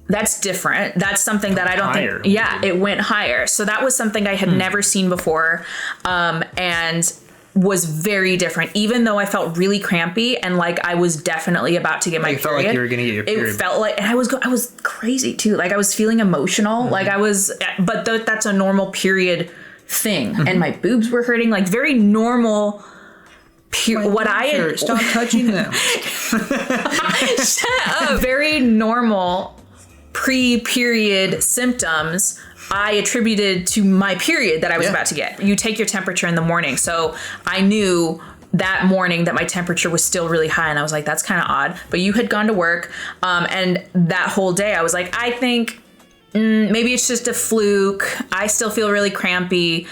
[SPEAKER 1] that's different. That's something that I don't
[SPEAKER 3] Higher.
[SPEAKER 1] think. Yeah, it went higher. So that was something I had never seen before. And was very different, even though I felt really crampy and like I was definitely about to get my period.
[SPEAKER 3] It felt like you were going to get your period.
[SPEAKER 1] It felt like, and I was crazy too. Like I was feeling emotional. Like I was, but that's a normal period thing. And my boobs were hurting, like very normal.
[SPEAKER 3] Stop touching them.
[SPEAKER 1] Shut up. Very normal pre-period symptoms I attributed to my period that I was about to get. You take your temperature in the morning. So I knew that morning that my temperature was still really high. And I was like, that's kind of odd. But you had gone to work. And that whole day I was like, I think maybe it's just a fluke. I still feel really crampy.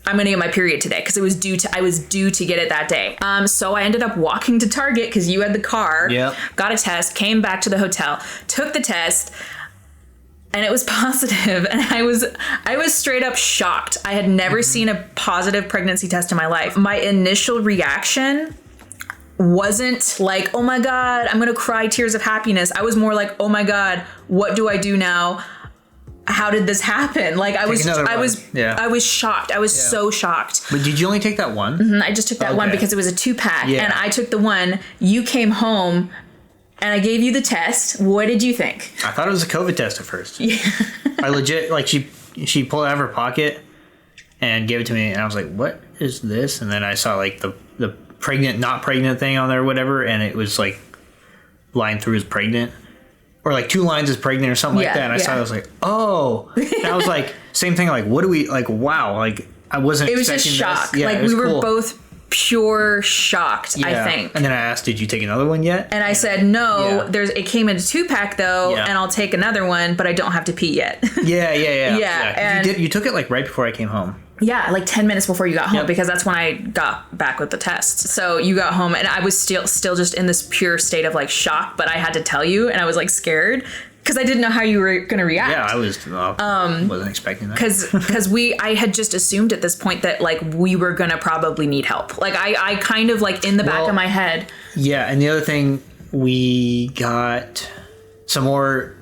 [SPEAKER 1] I'm going to get my period today because I was due to get it that day. So I ended up walking to Target because you had the car, got a test, came back to the hotel, took the test, and it was positive. And I was straight up shocked. I had never seen a positive pregnancy test in my life. My initial reaction wasn't like, oh my God, I'm going to cry tears of happiness. I was more like, oh my God, what do I do now? How did this happen? Like I was shocked. I was so shocked.
[SPEAKER 3] But did you only take that one?
[SPEAKER 1] I just took that one because it was a 2-pack and I took the one. You came home and I gave you the test. What did you think?
[SPEAKER 3] I thought it was a COVID test at first. Yeah. I legit, like she pulled it out of her pocket and gave it to me and I was like, what is this? And then I saw like the pregnant, not pregnant thing on there or whatever. And it was like line through as pregnant. Or like 2 lines is pregnant or something like that. And I saw it, I was like, oh. And I was like, same thing, like, what do we, like, wow. Like, I wasn't expecting this. It was just shock.
[SPEAKER 1] Yeah, like, we were both pure shocked, I think.
[SPEAKER 3] And then I asked, did you take another one yet?
[SPEAKER 1] And I said, no, it came in a 2-pack though, and I'll take another one, but I don't have to pee yet.
[SPEAKER 3] Yeah.
[SPEAKER 1] And
[SPEAKER 3] you took it like right before I came home.
[SPEAKER 1] Yeah, like 10 minutes before you got home because that's when I got back with the test. So you got home and I was still just in this pure state of like shock, but I had to tell you and I was like scared because I didn't know how you were going to react.
[SPEAKER 3] Yeah, I wasn't expecting that.
[SPEAKER 1] Because I had just assumed at this point that like we were going to probably need help. Like I kind of like in the back of my head.
[SPEAKER 3] Yeah, and the other thing, we got some more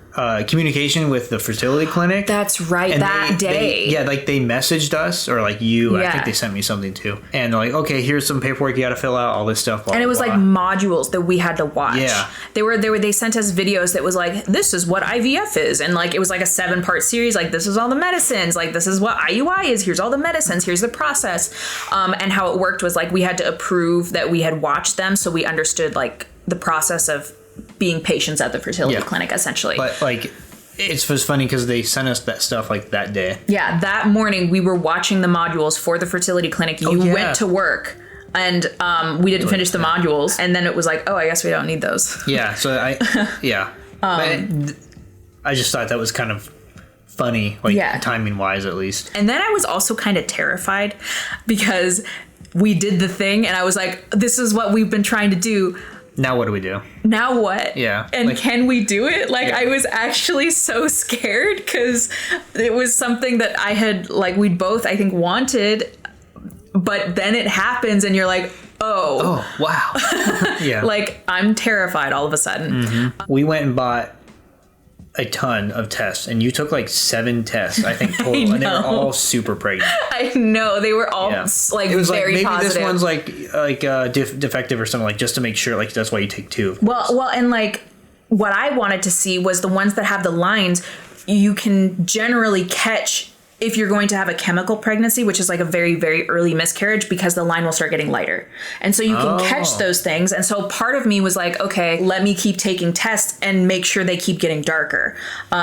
[SPEAKER 3] communication with the fertility clinic.
[SPEAKER 1] That's right. And that day.
[SPEAKER 3] They messaged us or like you. I think they sent me something too. And they're like, okay, here's some paperwork you got to fill out, all this stuff. Blah,
[SPEAKER 1] and it was
[SPEAKER 3] blah,
[SPEAKER 1] like modules that we had to watch.
[SPEAKER 3] Yeah.
[SPEAKER 1] They sent us videos that was like, this is what IVF is. And like, it was like a 7-part series. Like, this is all the medicines. Like, this is what IUI is. Here's all the medicines. Here's the process. And how it worked was like, we had to approve that we had watched them. So we understood like the process of being patients at the fertility clinic, essentially.
[SPEAKER 3] But like, it was funny because they sent us that stuff like that day.
[SPEAKER 1] Yeah, that morning we were watching the modules for the fertility clinic. You went to work and we didn't finish the modules. And then it was like, oh, I guess we don't need those.
[SPEAKER 3] Yeah, so I just thought that was kind of funny, like timing wise at least.
[SPEAKER 1] And then I was also kind of terrified because we did the thing and I was like, this is what we've been trying to do.
[SPEAKER 3] Now what do we do?
[SPEAKER 1] Now what?
[SPEAKER 3] Yeah.
[SPEAKER 1] And like, can we do it? Like, I was actually so scared because it was something that I had, like, we'd both, I think, wanted. But then it happens and you're like, oh wow. Yeah. Like, I'm terrified all of a sudden.
[SPEAKER 3] Mm-hmm. We went and bought a ton of tests and you took like 7 tests, I think, total. And they were all super pregnant.
[SPEAKER 1] I know. They were all like, it was very
[SPEAKER 3] like, maybe
[SPEAKER 1] positive.
[SPEAKER 3] This one's like defective or something, like just to make sure, like that's why you take 2.
[SPEAKER 1] Well, and like what I wanted to see was the ones that have the lines you can generally catch if you're going to have a chemical pregnancy, which is like a very, very early miscarriage, because the line will start getting lighter. And so you can catch those things. And so part of me was like, okay, let me keep taking tests and make sure they keep getting darker.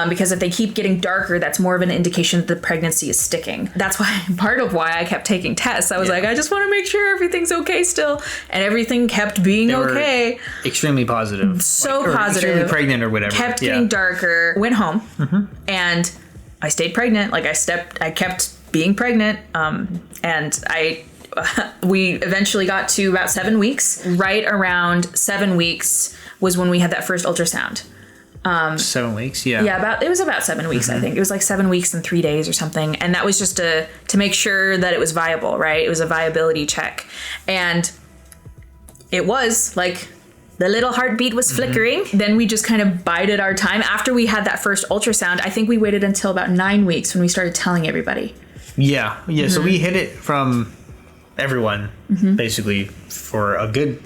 [SPEAKER 1] Because if they keep getting darker, that's more of an indication that the pregnancy is sticking. That's part of why I kept taking tests. I was like, I just want to make sure everything's okay still. And everything kept being okay.
[SPEAKER 3] Extremely positive.
[SPEAKER 1] So
[SPEAKER 3] or
[SPEAKER 1] positive.
[SPEAKER 3] Extremely pregnant or whatever.
[SPEAKER 1] Kept getting darker. Went home and I stayed pregnant. Like I kept being pregnant. And we eventually got to about 7 weeks. Right around 7 weeks was when we had that first ultrasound.
[SPEAKER 3] 7 weeks, yeah.
[SPEAKER 1] Yeah, it was about 7 weeks, I think. It was like 7 weeks and 3 days or something. And that was just to make sure that it was viable, right? It was a viability check. And it was like the little heartbeat was flickering. Then we just kind of bided our time. After we had that first ultrasound, I think we waited until about 9 weeks when we started telling everybody.
[SPEAKER 3] Yeah. So we hid it from everyone, basically, for a good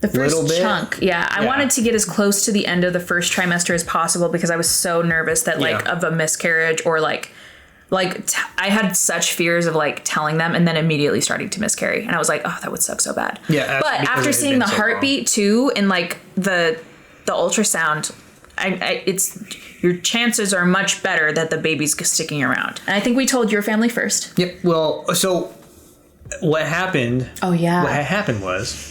[SPEAKER 1] the first
[SPEAKER 3] little bit.
[SPEAKER 1] chunk. Yeah. I wanted to get as close to the end of the first trimester as possible because I was so nervous that of a miscarriage or I had such fears of like telling them and then immediately starting to miscarry. And I was like, oh, that would suck so bad.
[SPEAKER 3] Yeah.
[SPEAKER 1] But after seeing the heartbeat too, and like the ultrasound, it's your chances are much better that the baby's sticking around. And I think we told your family first.
[SPEAKER 3] Yep. Well, so what happened?
[SPEAKER 1] Oh yeah.
[SPEAKER 3] What happened was,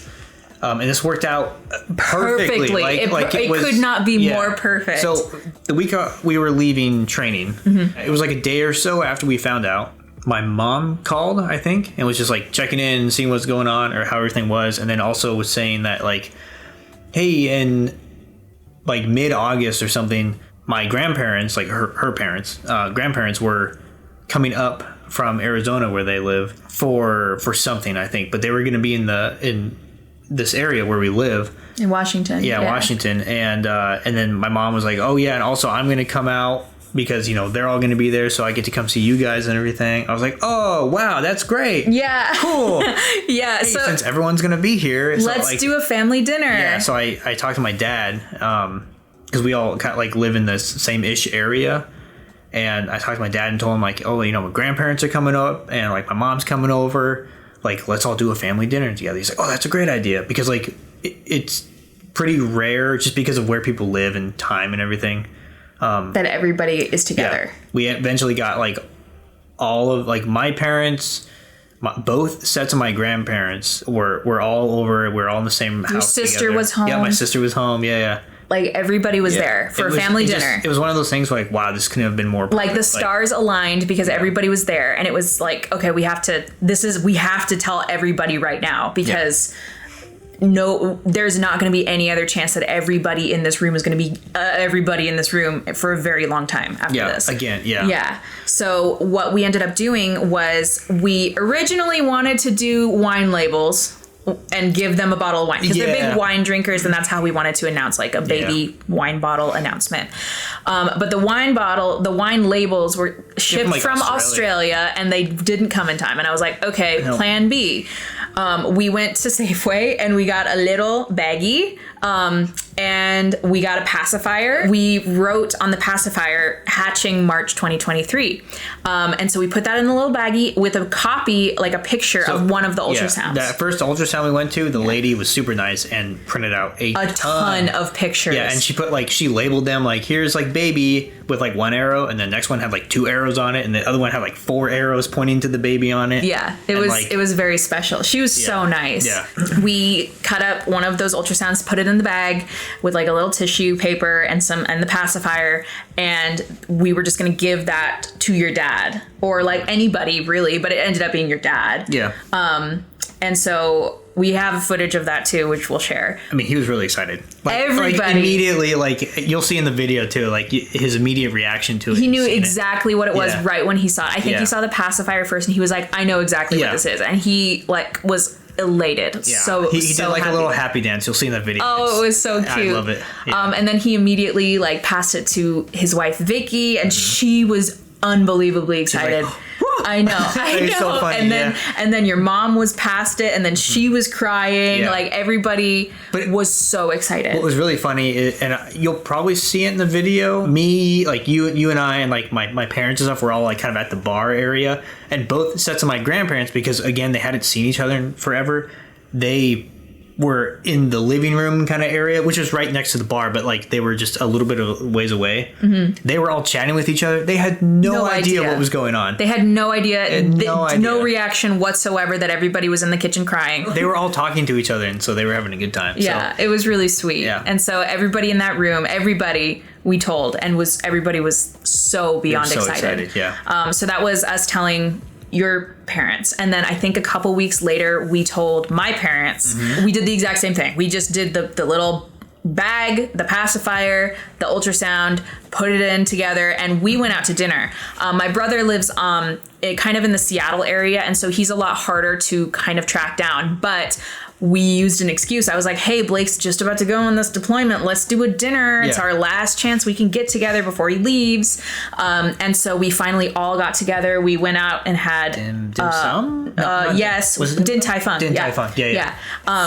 [SPEAKER 3] and this worked out perfectly.
[SPEAKER 1] It could not be more perfect.
[SPEAKER 3] So the week we were leaving training, it was like a day or so after we found out. My mom called, I think, and was just like checking in, seeing what's going on or how everything was, and then also was saying that like, hey, in like mid-August or something, my grandparents, like her parents, grandparents were coming up from Arizona where they live for something, I think, but they were going to be in this area where we live
[SPEAKER 1] in Washington.
[SPEAKER 3] Yeah, Washington. And then my mom was like, oh yeah, and also I'm going to come out because, they're all going to be there, so I get to come see you guys and everything. I was like, oh, wow, that's great.
[SPEAKER 1] Yeah.
[SPEAKER 3] Cool.
[SPEAKER 1] Yeah.
[SPEAKER 3] Hey, so since everyone's going to be here.
[SPEAKER 1] Let's do a family dinner.
[SPEAKER 3] Yeah, so I talked to my dad, because we all kind of like live in this same-ish area. And I talked to my dad and told him like, oh, my grandparents are coming up and like my mom's coming over. Like, let's all do a family dinner together. He's like, oh, that's a great idea. Because, like, it's pretty rare just because of where people live and time and everything.
[SPEAKER 1] That everybody is together.
[SPEAKER 3] Yeah. We eventually got, like, all of, like, my parents, both sets of my grandparents were all over. We're all in the same house.
[SPEAKER 1] Your sister
[SPEAKER 3] together.
[SPEAKER 1] was home.
[SPEAKER 3] Yeah, my sister was home. Yeah.
[SPEAKER 1] Like, everybody was there for a family dinner.
[SPEAKER 3] It was one of those things where, like, wow, this couldn't have been more perfect.
[SPEAKER 1] Like, the stars aligned because everybody was there. And it was like, okay, we have to tell everybody right now because there's not going to be any other chance that everybody in this room is going to be everybody in this room for a very long time after this. Yeah. So what we ended up doing was we originally wanted to do wine labels and give them a bottle of wine because they're big wine drinkers, and that's how we wanted to announce like a baby wine bottle announcement. But the wine labels were shipped from Australia and they didn't come in time. And I was like, okay, plan B. We went to Safeway and we got a little baggie and we got a pacifier. We wrote on the pacifier hatching March 2023. And so we put that in the little baggie with a copy, like a picture of one of the ultrasounds.
[SPEAKER 3] That first ultrasound we went to, the lady was super nice and printed out a ton
[SPEAKER 1] of pictures.
[SPEAKER 3] Yeah, and she labeled them like, here's like baby with like one arrow, and the next one had like 2 arrows on it, and the other one had like 4 arrows pointing to the baby on it. Yeah, it
[SPEAKER 1] was very special. She was so nice. Yeah. We cut up one of those ultrasounds, put it in the bag with like a little tissue paper and the pacifier, and we were just gonna give that to your dad or like anybody really, but it ended up being your dad. Yeah. And so we have footage of that too, which we'll share.
[SPEAKER 3] I mean, he was really excited.
[SPEAKER 1] Everybody.
[SPEAKER 3] Like immediately, like you'll see in the video too, like his immediate reaction to it.
[SPEAKER 1] He knew exactly what it was right when he saw it. I think he saw the pacifier first and he was like, I know exactly what this is. And he like was elated. Yeah. So
[SPEAKER 3] he did like a little happy dance. You'll see in that video.
[SPEAKER 1] Oh, it was so cute.
[SPEAKER 3] I love it. Yeah.
[SPEAKER 1] And then he immediately like passed it to his wife, Vicky, and she was unbelievably excited. I know. I know.
[SPEAKER 3] It's so funny,
[SPEAKER 1] and then your mom was past it, and then she was crying.
[SPEAKER 3] Yeah.
[SPEAKER 1] Like everybody was so excited.
[SPEAKER 3] What was really funny is, and you'll probably see it in the video, me, like you and I, and like my parents and stuff were all like kind of at the bar area, and both sets of my grandparents, because again they hadn't seen each other in forever, they were in the living room kind of area, which was right next to the bar, but like they were just a little bit of ways away. They were all chatting with each other. They had no idea what was going on.
[SPEAKER 1] They had no idea.
[SPEAKER 3] No
[SPEAKER 1] No reaction whatsoever that everybody was in the kitchen crying.
[SPEAKER 3] They were all talking to each other, and so they were having a good time.
[SPEAKER 1] Yeah, it was really sweet.
[SPEAKER 3] Yeah.
[SPEAKER 1] And so everybody in that room, everybody we told, and everybody was so beyond
[SPEAKER 3] so
[SPEAKER 1] excited.
[SPEAKER 3] Yeah.
[SPEAKER 1] So that was us telling your parents, and then I think a couple weeks later we told my parents. We did the exact same thing. We just did the little bag, the pacifier, the ultrasound, put it in together, and we went out to dinner. My brother lives kind of in the Seattle area, and so he's a lot harder to kind of track down, but we used an excuse. I was like, hey, Blake's just about to go on this deployment. Let's do a dinner. It's our last chance we can get together before he leaves. And so we finally all got together. We went out and had
[SPEAKER 3] Dim sum?
[SPEAKER 1] yes, Din Tai Fung.
[SPEAKER 3] Din Tai Fung. Yeah.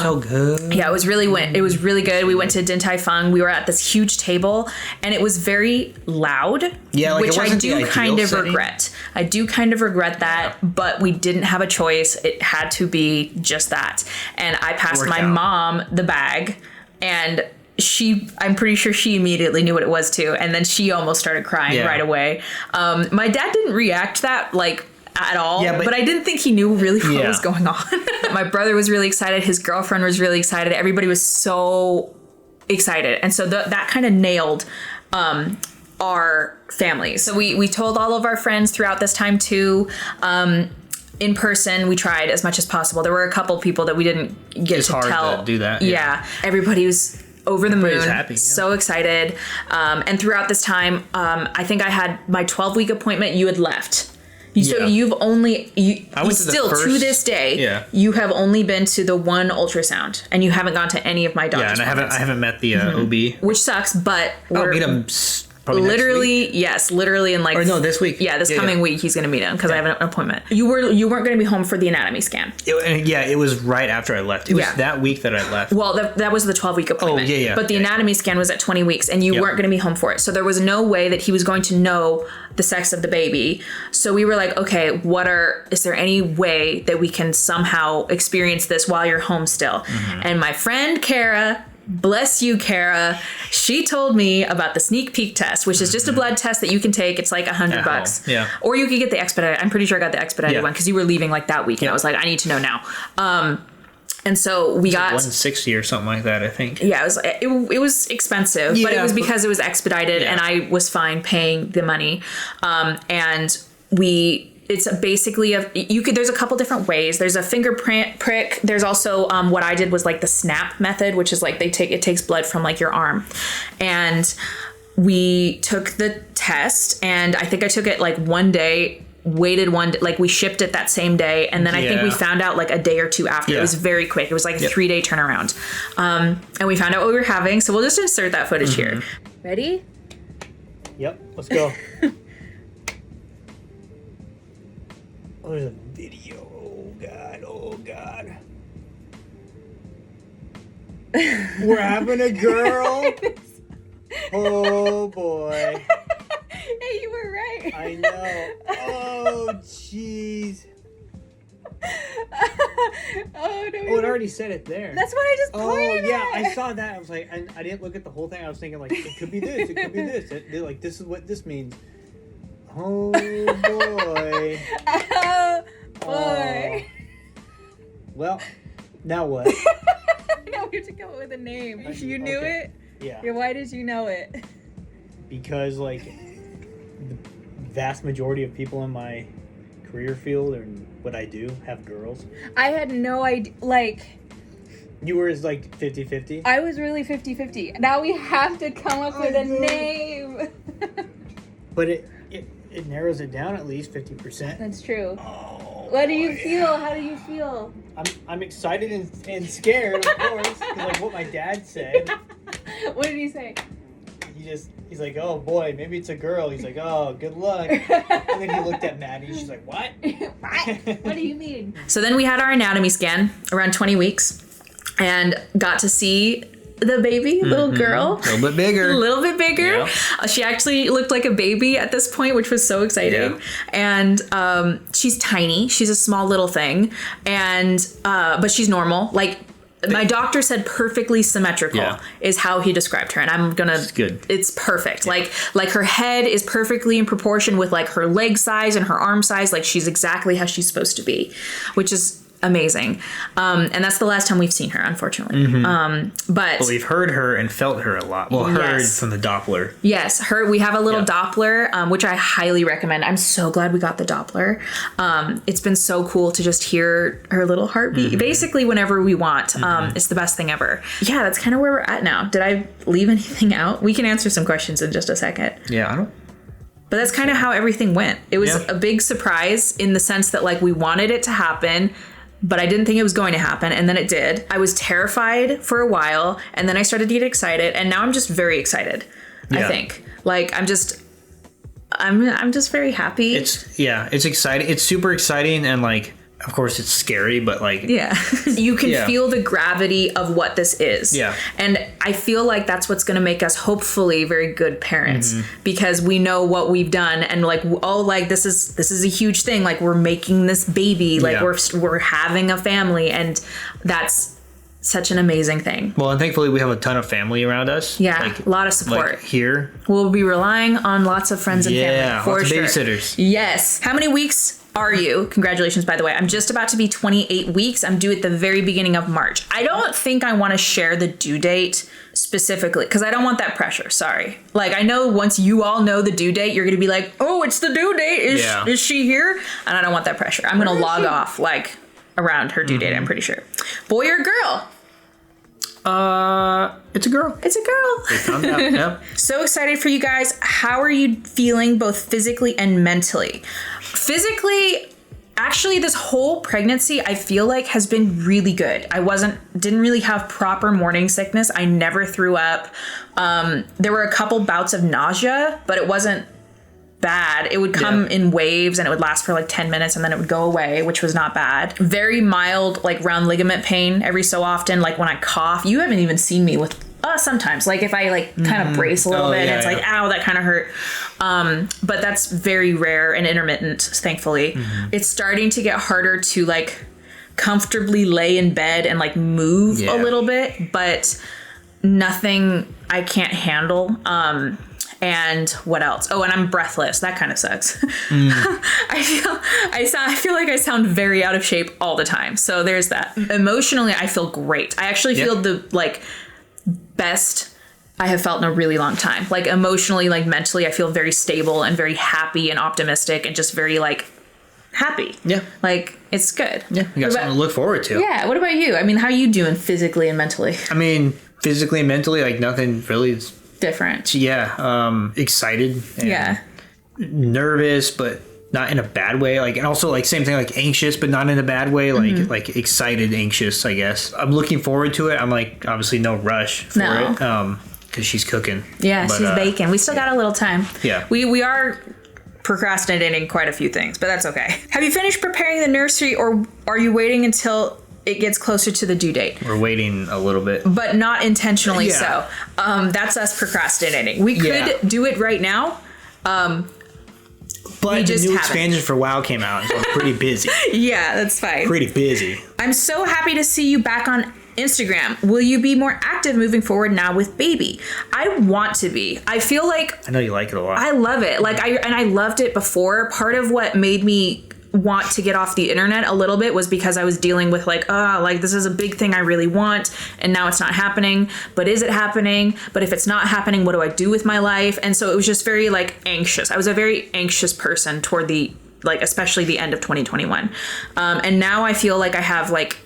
[SPEAKER 3] So good.
[SPEAKER 1] Yeah, it was really good. We went to Din Tai Fung. We were at this huge table, and it was very loud.
[SPEAKER 3] Yeah, like
[SPEAKER 1] which
[SPEAKER 3] it wasn't
[SPEAKER 1] I do
[SPEAKER 3] the
[SPEAKER 1] kind
[SPEAKER 3] ideal
[SPEAKER 1] of
[SPEAKER 3] setting.
[SPEAKER 1] regret. I do kind of regret that, but we didn't have a choice. It had to be just that. And I passed my mom the bag, and I'm pretty sure she immediately knew what it was too, and then she almost started crying right away. My dad didn't react that at all, but I didn't think he knew really what was going on. My brother was really excited. His girlfriend was really excited. Everybody was so excited, and so that kind of nailed our families. So we told all of our friends throughout this time too. In person, we tried as much as possible. There were a couple people that we didn't get to tell. It's hard
[SPEAKER 3] to do that.
[SPEAKER 1] Yeah. Everybody was over the moon,
[SPEAKER 3] happy,
[SPEAKER 1] so excited. And throughout this time, I think I had my 12-week appointment. You had left. So you've only, to this day, you have only been to the one ultrasound, and you haven't gone to any of my doctor's appointments.
[SPEAKER 3] I haven't met the OB.
[SPEAKER 1] Which sucks, but
[SPEAKER 3] I'll meet him probably
[SPEAKER 1] literally in like...
[SPEAKER 3] Or no, this week.
[SPEAKER 1] Yeah, this coming week he's going to meet him because I have an appointment. You weren't going to be home for the anatomy scan.
[SPEAKER 3] It was right after I left. It was that week that I left.
[SPEAKER 1] Well, that was the 12-week appointment. Oh, yeah. But the anatomy scan was at 20 weeks, and you weren't going to be home for it. So there was no way that he was going to know the sex of the baby. So we were like, okay, is there any way that we can somehow experience this while you're home still? And my friend Kara... Bless you, Kara. She told me about the sneak peek test, which is just a blood test that you can take. It's like $100.
[SPEAKER 3] Yeah.
[SPEAKER 1] Or you could get the expedited. I'm pretty sure I got the expedited one because you were leaving like that week, and I was like, I need to know now. And so we got
[SPEAKER 3] $160 or something like that, I think.
[SPEAKER 1] Yeah, it was expensive, but it was because it was expedited, and I was fine paying the money. And it's basically there's a couple different ways. There's a fingerprint prick. There's also what I did was like the snap method, which is like it takes blood from like your arm. And we took the test, and I think I took it like one day, waited one day, like we shipped it that same day, and then I think we found out like a day or two after. It was very quick. It was like a 3-day turnaround. And we found out what we were having, so we'll just insert that footage here. Ready?
[SPEAKER 3] Yep, let's go. Oh, there's a video. Oh, God. We're having a girl? Oh, boy.
[SPEAKER 1] Hey, you were right.
[SPEAKER 3] I know. Oh, jeez.
[SPEAKER 1] Oh, no.
[SPEAKER 3] Oh, it already said it there.
[SPEAKER 1] That's what I just pointed
[SPEAKER 3] yeah,
[SPEAKER 1] at.
[SPEAKER 3] I saw that. I was like, and I didn't look at the whole thing. I was thinking, like, it could be this. It could be this. Like, this is what this means. Oh, boy.
[SPEAKER 1] Oh, boy.
[SPEAKER 3] Well, now what?
[SPEAKER 1] No, we have to come up with a name. You knew
[SPEAKER 3] Okay.
[SPEAKER 1] it?
[SPEAKER 3] Yeah.
[SPEAKER 1] Why did you know it?
[SPEAKER 3] Because, like, the vast majority of people in my career field and what I do have girls.
[SPEAKER 1] I had no idea. Like,
[SPEAKER 3] you were like 50-50?
[SPEAKER 1] I was really 50-50. Now we have to come up with a name.
[SPEAKER 3] But it narrows it down at least 50%.
[SPEAKER 1] That's true.
[SPEAKER 3] Oh,
[SPEAKER 1] What do you feel? How do you feel?
[SPEAKER 3] I'm excited and scared, of course, because like what my dad said.
[SPEAKER 1] What did he say?
[SPEAKER 3] He He's like, oh boy, maybe it's a girl. He's like, oh, good luck. And then he looked at Maddie. She's like, what?
[SPEAKER 1] What do you mean? So then we had our anatomy scan around 20 weeks and got to see the baby, little girl.
[SPEAKER 3] A little bit bigger.
[SPEAKER 1] A little bit bigger.
[SPEAKER 3] Yeah.
[SPEAKER 1] She actually looked like a baby at this point, which was so exciting.
[SPEAKER 3] Yeah.
[SPEAKER 1] And she's tiny. She's a small little thing. And but she's normal. Like, my doctor said perfectly symmetrical is how he described her. And I'm gonna,
[SPEAKER 3] it's good.
[SPEAKER 1] It's perfect. Yeah. Like her head is perfectly in proportion with like her leg size and her arm size. Like she's exactly how she's supposed to be, which is amazing. And that's the last time we've seen her, unfortunately. But
[SPEAKER 3] we've heard her and felt her a lot. Well, heard from the Doppler.
[SPEAKER 1] Yes, we have a little Doppler, which I highly recommend. I'm so glad we got the Doppler. It's been so cool to just hear her little heartbeat, basically whenever we want. It's the best thing ever. Yeah, that's kind of where we're at now. Did I leave anything out? We can answer some questions in just a second.
[SPEAKER 3] Yeah, I don't.
[SPEAKER 1] But that's kind of how everything went. It was a big surprise in the sense that like we wanted it to happen, but I didn't think it was going to happen, and then it did. I was terrified for a while, and then I started to get excited, and now I'm just very excited. I think, like, I'm just very happy.
[SPEAKER 3] It's exciting. It's super exciting, and like, of course, it's scary, but like,
[SPEAKER 1] you can feel the gravity of what this is.
[SPEAKER 3] Yeah,
[SPEAKER 1] and I feel like that's what's going to make us hopefully very good parents because we know what we've done, and like, oh, like this is a huge thing. Like we're making this baby, like we're having a family, and that's such an amazing thing.
[SPEAKER 3] Well, and thankfully we have a ton of family around us.
[SPEAKER 1] Yeah,
[SPEAKER 3] like,
[SPEAKER 1] a lot of support
[SPEAKER 3] like here.
[SPEAKER 1] We'll be relying on lots of friends and family for
[SPEAKER 3] lots of
[SPEAKER 1] sure.
[SPEAKER 3] babysitters.
[SPEAKER 1] Yes. How many weeks are you? Congratulations, by the way. I'm just about to be 28 weeks. I'm due at the very beginning of March. I don't think I want to share the due date specifically because I don't want that pressure. Sorry. Like, I know once you all know the due date, you're going to be like, oh, it's the due date. Is she here? And I don't want that pressure. I'm going to log off like around her due date, I'm pretty sure. Boy or girl?
[SPEAKER 3] It's a girl.
[SPEAKER 1] It's a girl.
[SPEAKER 3] They found out. Yeah.
[SPEAKER 1] So excited for you guys. How are you feeling both physically and mentally? Physically, actually, this whole pregnancy, I feel like has been really good. I didn't really have proper morning sickness. I never threw up. There were a couple bouts of nausea, but it wasn't bad. It would come in waves and it would last for like 10 minutes and then it would go away, which was not bad. Very mild, like round ligament pain every so often. Like when I cough, you haven't even seen me with sometimes like if I like kind of brace a little bit, it's like, ow, that kind of hurt. But that's very rare and intermittent, thankfully. It's starting to get harder to like comfortably lay in bed and like move a little bit, but nothing I can't handle. And what else? Oh, and I'm breathless. That kind of sucks. I feel like I sound very out of shape all the time. So there's that. Emotionally, I feel great. I actually feel the like best I have felt in a really long time. Like emotionally, like mentally, I feel very stable and very happy and optimistic and just very like happy. Yeah. Like it's good.
[SPEAKER 3] Yeah. You got something to look forward to.
[SPEAKER 1] Yeah. What about you? I mean, how are you doing physically and mentally?
[SPEAKER 3] I mean, physically and mentally, like nothing really is
[SPEAKER 1] different.
[SPEAKER 3] Yeah. Excited. And nervous, but not in a bad way. Like, and also like same thing, like anxious, but not in a bad way. Like, like excited, anxious, I guess. I'm looking forward to it. I'm like, obviously no rush for it. Cause she's cooking.
[SPEAKER 1] Yeah. But, she's baking. We still got a little time.
[SPEAKER 3] Yeah.
[SPEAKER 1] We are procrastinating quite a few things, but that's okay. Have you finished preparing the nursery or are you waiting until it gets closer to the due date?
[SPEAKER 3] We're waiting a little bit.
[SPEAKER 1] But not intentionally so. That's us procrastinating. We could do it right now.
[SPEAKER 3] But the new expansion for WoW came out, so I'm pretty busy.
[SPEAKER 1] Yeah, that's fine.
[SPEAKER 3] Pretty busy.
[SPEAKER 1] I'm so happy to see you back on Instagram. Will you be more active moving forward now with baby? I want to be. I feel like...
[SPEAKER 3] I know you like it a lot.
[SPEAKER 1] I love it. Like I loved it before. Part of what made me want to get off the internet a little bit was because I was dealing with like this is a big thing I really want and now it's not happening, but is it happening? But if it's not happening, what do I do with my life? And so it was just very like anxious. I was a very anxious person toward the like especially the end of 2021. And now I feel like I have like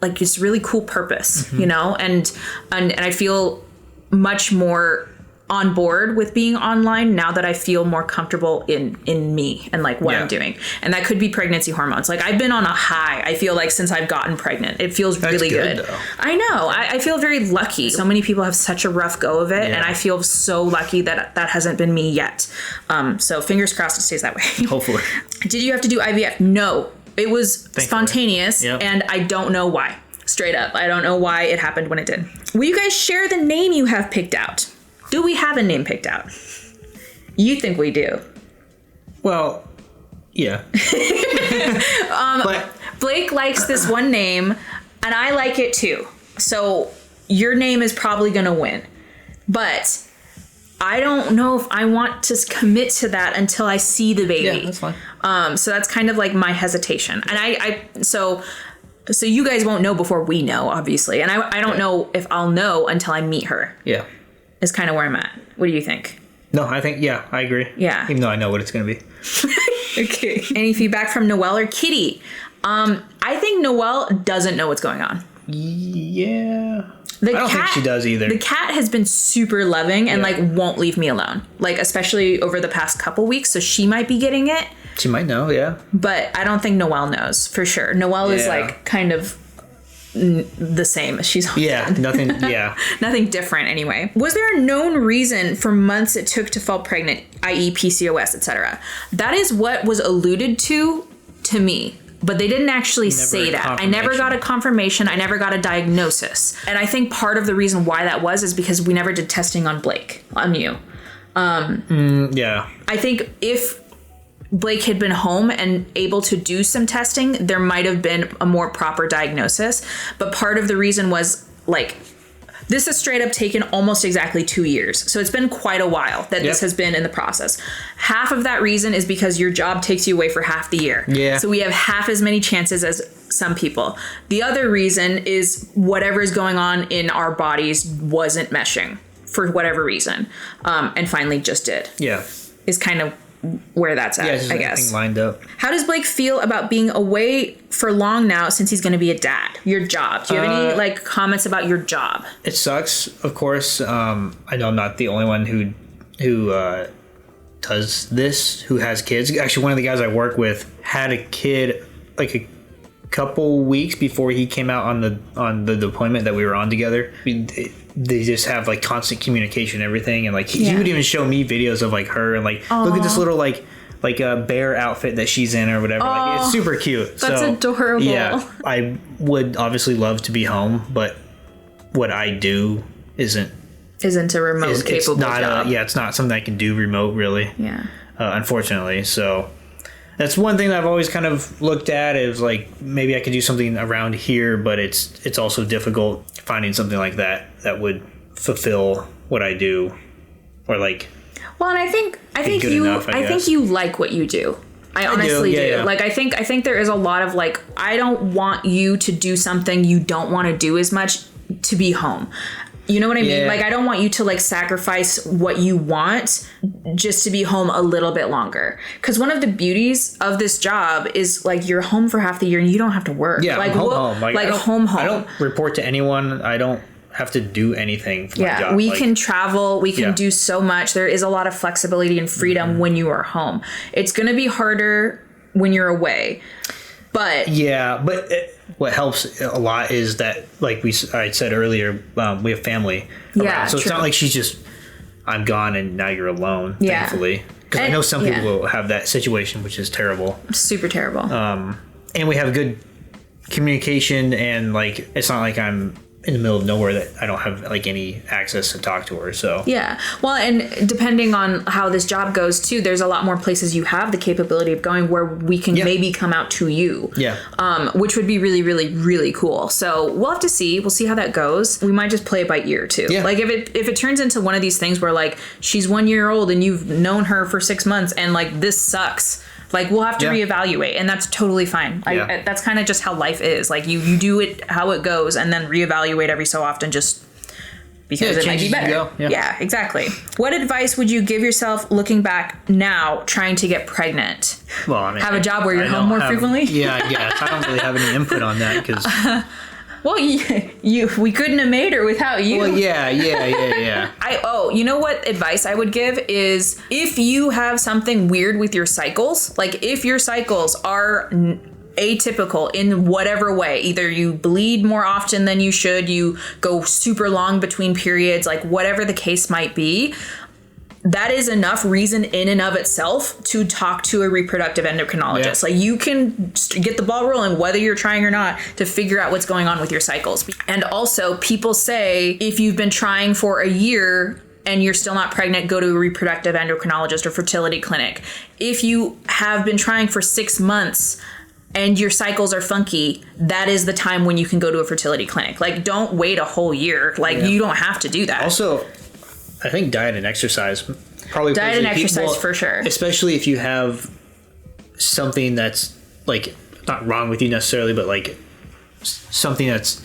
[SPEAKER 1] this really cool purpose, you know, and I feel much more on board with being online now that I feel more comfortable in me and like what I'm doing. And that could be pregnancy hormones. Like I've been on a high, I feel like, since I've gotten pregnant. It feels really good.
[SPEAKER 3] Though.
[SPEAKER 1] I know. I feel very lucky. So many people have such a rough go of it. And I feel so lucky that that hasn't been me yet. So fingers crossed it stays that way.
[SPEAKER 3] Hopefully.
[SPEAKER 1] Did you have to do IVF? No. It was
[SPEAKER 3] Thankfully.
[SPEAKER 1] spontaneous.
[SPEAKER 3] Yep.
[SPEAKER 1] And I don't know why. Straight up. I don't know why it happened when it did. Will you guys share the name you have picked out? Do we have a name picked out? You think we do.
[SPEAKER 3] Well, yeah. But
[SPEAKER 1] Blake likes this one name, and I like it too. So your name is probably going to win. But I don't know if I want to commit to that until I see the baby.
[SPEAKER 3] yeah, that's fine.
[SPEAKER 1] So that's kind of like my hesitation. And so you guys won't know before we know, obviously. And I don't know if I'll know until I meet her.
[SPEAKER 3] Yeah.
[SPEAKER 1] Is kind of where I'm at. What do you think?
[SPEAKER 3] No, I think, yeah, I agree.
[SPEAKER 1] Yeah.
[SPEAKER 3] Even though I know what it's going to be.
[SPEAKER 1] Okay. Any feedback from Noelle or Kitty? I think Noelle doesn't know what's going on.
[SPEAKER 3] Yeah. I don't think she does either.
[SPEAKER 1] The cat has been super loving and like won't leave me alone. Like especially over the past couple weeks. So she might be getting it.
[SPEAKER 3] She might know, yeah.
[SPEAKER 1] But I don't think Noelle knows for sure. Noelle is like kind of the same as she's always been.
[SPEAKER 3] Nothing. Yeah.
[SPEAKER 1] Nothing different anyway. Was there a known reason for months it took to fall pregnant, i.e. PCOS, etc.? That is what was alluded to me. But they didn't actually say that. I never got a confirmation. I never got a diagnosis. And I think part of the reason why that was is because we never did testing on Blake, on you.
[SPEAKER 3] Yeah.
[SPEAKER 1] I think if Blake had been home and able to do some testing, there might have been a more proper diagnosis. But part of the reason was like, this has straight up taken almost exactly 2 years. So it's been quite a while that this has been in the process. Half of that reason is because your job takes you away for half the year.
[SPEAKER 3] Yeah.
[SPEAKER 1] So we have half as many chances as some people. The other reason is whatever is going on in our bodies wasn't meshing for whatever reason. And finally just did.
[SPEAKER 3] Yeah.
[SPEAKER 1] Is kind of where that's at, I guess.
[SPEAKER 3] Everything lined up.
[SPEAKER 1] How does Blake feel about being away for long now since he's going to be a dad? Your job. Do you have any like comments about your job?
[SPEAKER 3] It sucks, of course. I know I'm not the only one who does this, who has kids. Actually, one of the guys I work with had a kid like a couple weeks before he came out on the deployment that we were on together. They just have like constant communication and everything, and like he would even show me videos of like her and like look at this little like a bear outfit that she's in or whatever. Like it's super cute.
[SPEAKER 1] That's adorable.
[SPEAKER 3] Yeah, I would obviously love to be home, but what I do isn't a remote
[SPEAKER 1] capable job.
[SPEAKER 3] It's not something I can do remote really.
[SPEAKER 1] Yeah.
[SPEAKER 3] Unfortunately, so that's one thing that I've always kind of looked at is like maybe I could do something around here, but it's also difficult finding something like that would fulfill what I do, or like.
[SPEAKER 1] Well, and I think you like what you do. I honestly do.
[SPEAKER 3] Yeah.
[SPEAKER 1] Like I think there is a lot of like I don't want you to do something you don't want to do as much to be home. You know what I mean?
[SPEAKER 3] Yeah.
[SPEAKER 1] Like, I don't want you to, like, sacrifice what you want just to be home a little bit longer. Because one of the beauties of this job is, like, you're home for half the year and you don't have to work.
[SPEAKER 3] Yeah,
[SPEAKER 1] like,
[SPEAKER 3] home.
[SPEAKER 1] Like home.
[SPEAKER 3] I don't report to anyone. I don't have to do anything for my job.
[SPEAKER 1] We can travel. We can do so much. There is a lot of flexibility and freedom when you are home. It's going to be harder when you're away. But... Yeah, but... what helps a lot is that, like I said earlier, we have family around. Yeah, so it's not like she's just, I'm gone and now you're alone, thankfully. Because I know some people will have that situation, which is terrible. Super terrible. And we have good communication, and, like, it's not like I'm in the middle of nowhere that I don't have, like, any access to talk to her, so. Yeah. Well, and depending on how this job goes, too, there's a lot more places you have the capability of going where we can maybe come out to you. Yeah. Which would be really, really, really cool. So we'll have to see. We'll see how that goes. We might just play it by ear, too. Yeah. Like, if it turns into one of these things where, like, she's 1 year old and you've known her for 6 months and, like, this sucks, like, we'll have to reevaluate, and that's totally fine. That's kind of just how life is. Like, you do it how it goes, and then reevaluate every so often just because it might be better. Yeah, exactly. What advice would you give yourself looking back now trying to get pregnant? Well, I mean, have a job where you're home more frequently? Yeah, I guess. I don't really have any input on that because Well, we couldn't have made her without you.
[SPEAKER 3] Well, yeah.
[SPEAKER 1] You know what advice I would give is if you have something weird with your cycles, like if your cycles are atypical in whatever way, either you bleed more often than you should, you go super long between periods, like whatever the case might be, that is enough reason in and of itself to talk to a reproductive endocrinologist. Like you can get the ball rolling whether you're trying or not to figure out what's going on with your cycles. And also people say if you've been trying for a year and you're still not pregnant, go to a reproductive endocrinologist or fertility clinic. If you have been trying for 6 months and your cycles are funky, that is the time when you can go to a fertility clinic. Like don't wait a whole year. Like you don't have to do that.
[SPEAKER 3] Also, I think diet and exercise probably
[SPEAKER 1] diet and exercise for sure.
[SPEAKER 3] Especially if you have something that's like not wrong with you necessarily, but like something that's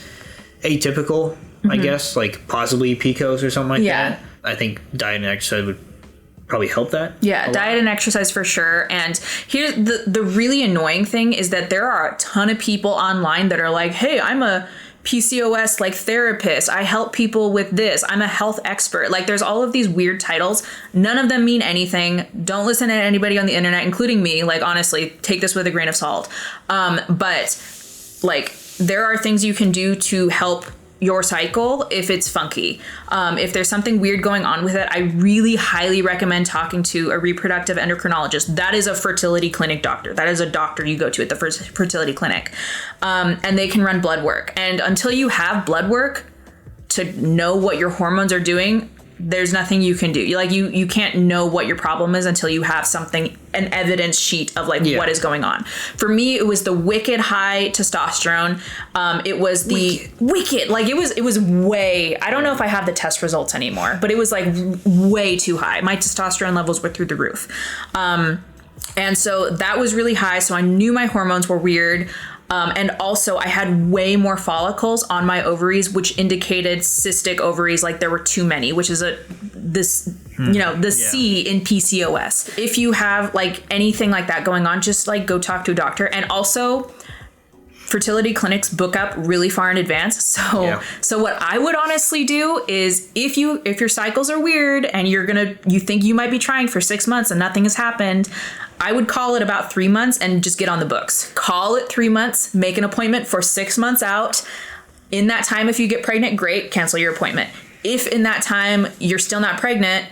[SPEAKER 3] atypical, I guess, like possibly PCOS or something like that. I think diet and exercise would probably help that.
[SPEAKER 1] Yeah, diet and exercise for sure. And here's the really annoying thing is that there are a ton of people online that are like, hey, I'm a PCOS like therapist. I help people with this. I'm a health expert. Like there's all of these weird titles. None of them mean anything. Don't listen to anybody on the internet, including me. Like honestly, take this with a grain of salt. But like there are things you can do to help your cycle if it's funky. If there's something weird going on with it, I really highly recommend talking to a reproductive endocrinologist. That is a fertility clinic doctor. That is a doctor you go to at the fertility clinic. And they can run blood work. And until you have blood work to know what your hormones are doing, there's nothing you can do. You can't know what your problem is until you have something, an evidence sheet of what is going on. For me, it was the wicked high testosterone. It was the wicked, like it was way, I don't know if I have the test results anymore, but it was like way too high. My testosterone levels were through the roof. And so that was really high. So I knew my hormones were weird. And also I had way more follicles on my ovaries, which indicated cystic ovaries, like there were too many, which is the C in PCOS. If you have like anything like that going on, just like go talk to a doctor. And also fertility clinics book up really far in advance. So what I would honestly do is if your cycles are weird and you think you might be trying for 6 months and nothing has happened, I would call it about 3 months and just get on the books. Call it 3 months, make an appointment for 6 months out. In that time, if you get pregnant, great, cancel your appointment. If in that time you're still not pregnant,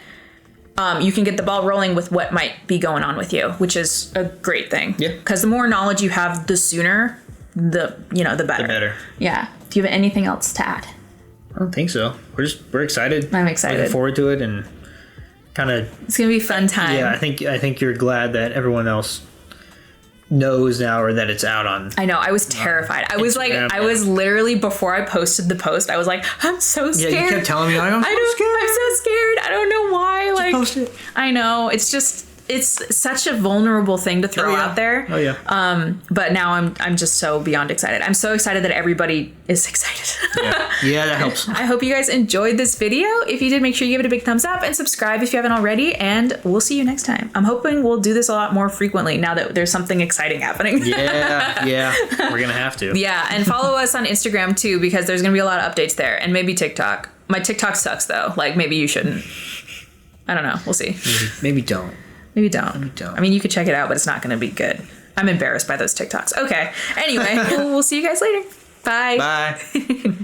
[SPEAKER 1] you can get the ball rolling with what might be going on with you, which is a great thing. Yeah. Because the more knowledge you have, the sooner, the better. The better. Yeah. Do you have anything else to add?
[SPEAKER 3] I don't think so. We're excited.
[SPEAKER 1] I'm excited.
[SPEAKER 3] Looking forward to it and kind of.
[SPEAKER 1] It's gonna be a fun time.
[SPEAKER 3] Yeah, I think you're glad that everyone else knows now or that it's out on.
[SPEAKER 1] I know. I was terrified. I was Instagram, I was literally, before I posted the post, I was like, I'm so scared.
[SPEAKER 3] Yeah, you kept telling me, I'm so
[SPEAKER 1] scared. I don't know why.
[SPEAKER 3] Just
[SPEAKER 1] like,
[SPEAKER 3] post it.
[SPEAKER 1] I know. It's such a vulnerable thing to throw out there.
[SPEAKER 3] Oh yeah.
[SPEAKER 1] But now I'm just so beyond excited. I'm so excited that everybody is excited.
[SPEAKER 3] Yeah, that helps.
[SPEAKER 1] I hope you guys enjoyed this video. If you did, make sure you give it a big thumbs up and subscribe if you haven't already. And we'll see you next time. I'm hoping we'll do this a lot more frequently now that there's something exciting happening.
[SPEAKER 3] Yeah. We're gonna have to.
[SPEAKER 1] Yeah, and follow us on Instagram too, because there's gonna be a lot of updates there, and maybe TikTok. My TikTok sucks though. Like maybe you shouldn't. I don't know. We'll see.
[SPEAKER 3] Maybe don't.
[SPEAKER 1] Maybe don't. I mean, you could check it out, but it's not going to be good. I'm embarrassed by those TikToks. Okay. Anyway, we'll see you guys later. Bye.
[SPEAKER 3] Bye.